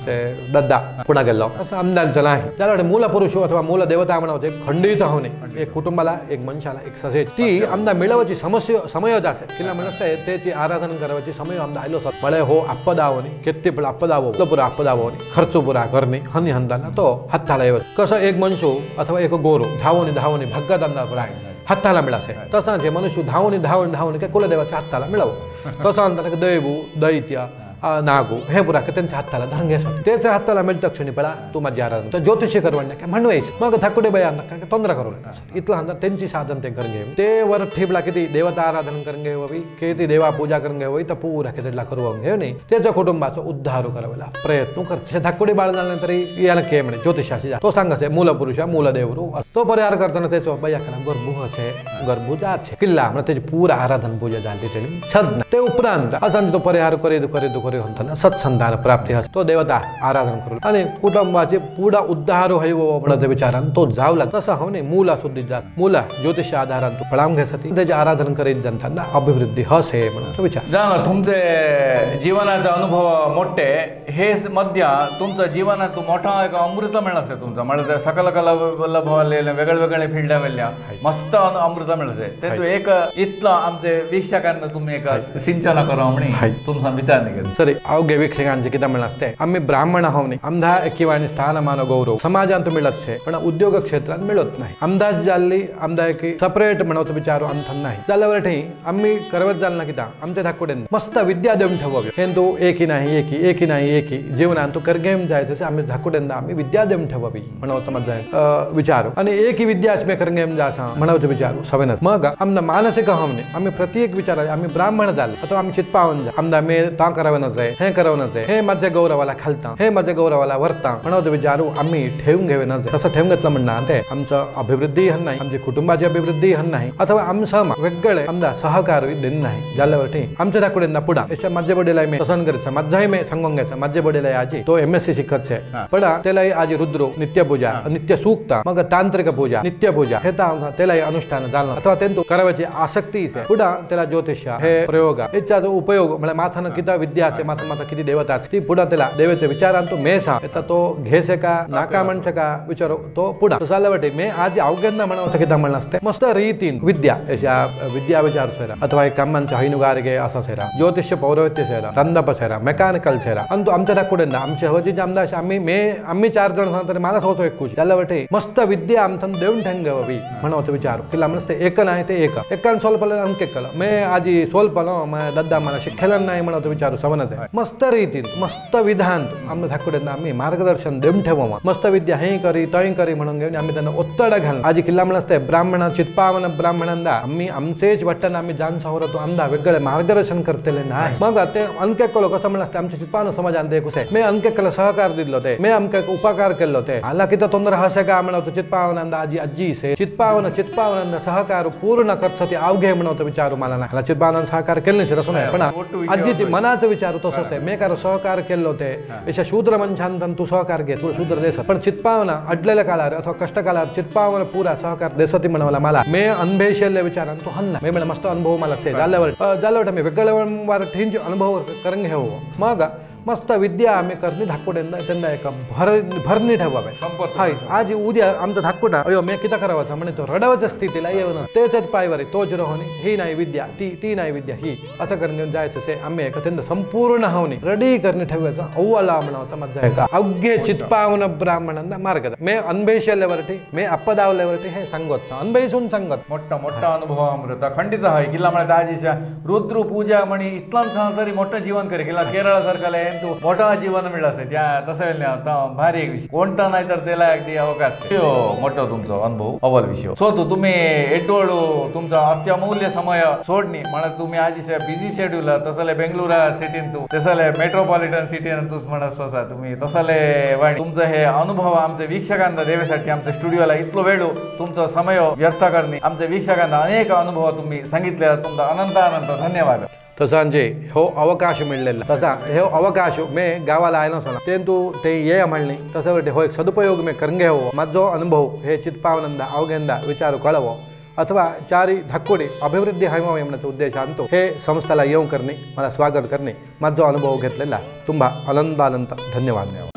ते दद्दा पुन्हा गेलो असं आमदांचं नाही त्याला वाटे मूल पुरुष अथवा मूल देवता म्हणत खंडित होणे एक कुटुंबाला एक मनुष्याला एक ससे ती आमदा मिळवायची समस्या समय असे किंवा म्हणत त्याची आराधना करायची समय आमदा आलो मळे हो अप्पदावनी केत्तीपळ अप्पदावो पुरा अप्पदावोनी खर्च पुरा करणे हनी हंदाना तो हत्ताला येवत कसं एक मनुष्य अथवा एक गोरो धावोनी भगत अंदा पुरा हत्ताला मिळासे तसा जे मनुष्य धावोनी काय कुलदेवाच्या हत्ताला मिळव तसं अंदा दैवू दैत्य नागू हे पुरा त्यांच्या हाताला धरून घ्यायचं त्याच्या हाताला मिळतं क्षणी पडा तू माझी आराधना तर ज्योतिषी करवण्या काय म्हणवायचं मग थाकुडे बाई आणला काय तोंदरा करू इथलं अंदा त्यांची साधन ते करून घे ते वर ठेपला किती देवता आराधना करून घ्यावी किती देवा पूजा करून घ्यावी तर पुरा कितीला करू घेऊ नाही त्याच्या कुटुंबाचा उद्धार करायला प्रयत्न करते धाकुडे बाळ झाल्यानंतर याला के म्हणे ज्योतिषाशी तो सांगायचे मूल पुरुष मूल देवरू तो परिहार करताना त्याचं बाई याला गर्भूच आहे गर्भूजाच किल्ला म्हणजे त्याची पुरा आराधना पूजा झाली त्याने छद ते उपरांत असं तो परिहार करीत सत्संतान प्राप्ती तो देवता आराधना करू आणि कुटुंबाचे पुढा उद्धार व्हावं म्हणत विचारान तो जावला तसं हो नाही मूला सुद्धा जास्त मूला ज्योतिष आधारान तो पळावून घ्यायसाठी त्याची आराधना करीत जनतांना अभिवृद्धी हसे म्हणून विचार जाणं तुमचे जीवनाचा अनुभव मोठे हे मध्य तुमचं जीवनात मोठा एक अमृत मिळासे तुमचं म्हणजे सकल कला लभवले वेगवेगळे फिल्डा वेल्ल्या मस्त अमृत मिळासे ते तू एक इथलं आमचे वीक्षकांना तुम्ही एक सिंचन करा म्हणे तुमचा विचार नाही सरी अवघे वीक्षकांचे किती म्हणते आम्ही ब्राह्मण होणे आमदा किंवा स्थानमान गौरव समाजात मिळत छे पण उद्योग क्षेत्रात मिळत नाही आमदाच जाल्ली आमदा की सेपरेट म्हणत विचारू अंथन नाही झाल्यावर ठेई आम्ही करवत जाल ना किता आमच्या धाकुडे मस्त विद्या देऊन ठेवावी हे तो एकी नाही जीवनात तो करगेम जायचं आम्ही धाकुडेंदा आम्ही विद्या देऊन ठेवावी म्हणत मजा विचारू आणि एकी विद्या मी करगेम जासा म्हणत विचारू सवयनच मग आमदा मानसिक हमने आम्ही प्रत्येक विचार आम्ही ब्राह्मण झाले अथवा आम्ही चित्पावन आमदा मे ता करावं हे करावं हे माझ्या गौरवाला खालता हे माझ्या गौरवाला वरता म्हणत विचारू आम्ही ठेवून घ्यावे ना तसं ठेवून घेतलं म्हणणार ते आमचं अभिवृद्धी हन नाही आमची कुटुंबाची अभिवृद्धी हन नाही अथवा आमचं वेगळे आमदा सहकार देण नाही झाल्यावर ठीक आमच्या दाखवड्यांना पुढा याच्या माझ्या बडीला मी पसंत करायचं माझाही मी सांगून घ्यायचं माझ्या बडीला आजी तो MSc शिकत छे पडा त्यालाही आजी रुद्रो नित्यपूजा नित्य सूक्ता मग तांत्रिक पूजा नित्यपूजा हे त्यालाही अनुष्ठान झालं अथवा त्यांना करावाची आसक्ती पुढा त्याला ज्योतिष हे प्रयोग याचा उपयोग म्हणजे माथानं किती विद्या आसे माता किती देवता ती पुढे त्याला देवाचे विचार आणतो मे सा येता तो घेसे का नाका म्हणसे का विचारो तो पुढे तसाला वाटे मे आज अवघ्यांना म्हणावं किती म्हणणं असते मस्त रीतीन विद्या अशा विद्या विचार ಸೇರ ಅಥವಾ ಕಮ್ಮಂಚ ಹೈನುಗಾರಿಕೆ ಅಸ ಸೇರ ಜ್ಯೋತಿಷ್ಯ ಪೌರೋಹಿತ್ಯ ಸೇರ ರಂದಪ ಸೇರ ಮೆಕ್ಯಾನಿಕल ಸೇರ अंतु आमच्या दाखवडेंना आमच्या हवजी जामदास आम्ही 4 जण सांगतो मला होतो एकूच त्याला वाटे मस्त विद्या आमथन देऊन ठेंगवी म्हणवतो विचार किला म्हणते एक नाही ते एक एकान सोलपला अंकेकल मे आजी सोलपलो म दद्दा मला शिक्षण नाही म्हणवतो विचारू सवनच आहे मस्त रीतीन मस्त विधान आमच्या दाखवडेंना आम्ही मार्गदर्शन देऊन ठेवू मस्त विद्या हे करी तय करी म्हणून घेऊन आम्ही त्यांना ओत्तड घाल आजी किल्ला म्हणते ब्राह्मण चित्पावन ब्राह्मणांना आम्ही आमचेच वाटतं आम्ही जान सावरतो आमदा वेगळे मार्गदर्शन करतेले नाही मग ते अंकेकलो कसं म्हणते आमच्या चित्पावन समाजान ते कुसे मे अंकेकला सहकार दिलो ते मे आमका उपकार केलो ते आला किती तोंदर हसे का म्हणतो चित्पावनंदा आजी अज्जी से चित्पावनंदा सहकार पूर्ण करसती अवघे म्हणतो विचारू मला ना चित्पावन सहकार केले रसो नाही पण आजीची मनाचं विचारू तसंच आहे मे कार सहकार केलो ते अशा शूद्र मनशांतन तू सहकार घे तू शूद्र देस पण चित्पावन अडलेल्या काळार अथवा कष्ट काळार चित्पावन पुरा सहकार देसती म्हणवला मला मे अनभेशल्य विचारान तो हन्ना मे मला मस्त अनुभव मला से झाल्यावर मी वेगळ्या ठेंच अनुभव करून घेऊ मग मस्त विद्या आम्ही करणी धाकपुड्यांना त्यांना एका भरणी ठेवावे हाय आज उद्या आमचं धाकपुडा अयो मी किती करावाचा म्हणे तो रडवाच्या स्थितीला येऊन त्याच्याच पायवर तोच रहोनी ही नाही विद्या ती नाही विद्या ही असं करून घेऊन जायचं से आम्ही एका त्यांना संपूर्ण होणी रेडी करणी ठेवायचा अव्वाला म्हणावचा मजा आहे का अवघे चित्पावन ब्राह्मणांना मार्ग मे अनभेशल्यावरती मे अप्पदावल्यावरती हे सांगत अनभेसून सांगत मोठा अनुभव अमृत खंडित आहे किल्ला म्हणत आजीच्या रुद्र पूजा म्हणी इतलां तरी मोठं जीवन करे किल्ला केरळ सारखा तू मोठा जीवन मिळालं त्या तसं भारी एक विषय कोणता नाही तर त्याला अगदी अवकाश मोठं तुमचा अनुभव अव्वल विषय सो तू तुम्ही एडोळू तुमचा अत्यमूल्य समय सोडणी म्हणत तुम्ही आजीच्या बिझी शेड्यूल तसले बेंगळुरा सिटीन तू तसले मेट्रोपॉलिटन सिटीन तूच म्हणत सोसा तुम्ही तसले वाणी तुमचं हे अनुभव आमच्या वीक्षकांना देण्यासाठी आमच्या स्टुडिओला इतलो वेळ तुमचा समय व्यर्थ करणे आमच्या वीक्षकांना अनेक अनुभव तुम्ही सांगितले तुमचा अनंत धन्यवाद तसांजे हो अवकाश मिळलेला तसा हे अवकाश मे गावाला आयला नसला ते ये म्हणली तसं हो एक सदुपयोग मी करून घ्यावं माझो अनुभव हे चित्पावनंदा अवघेंदा विचारू कळवो अथवा चारी धाककोडी अभिवृद्धी हवी म्हणण्याचा उद्देश आणतो हे संस्थेला येऊन करणे मला स्वागत करणे माझा अनुभव घेतलेला तुम्हा अनंत धन्यवाद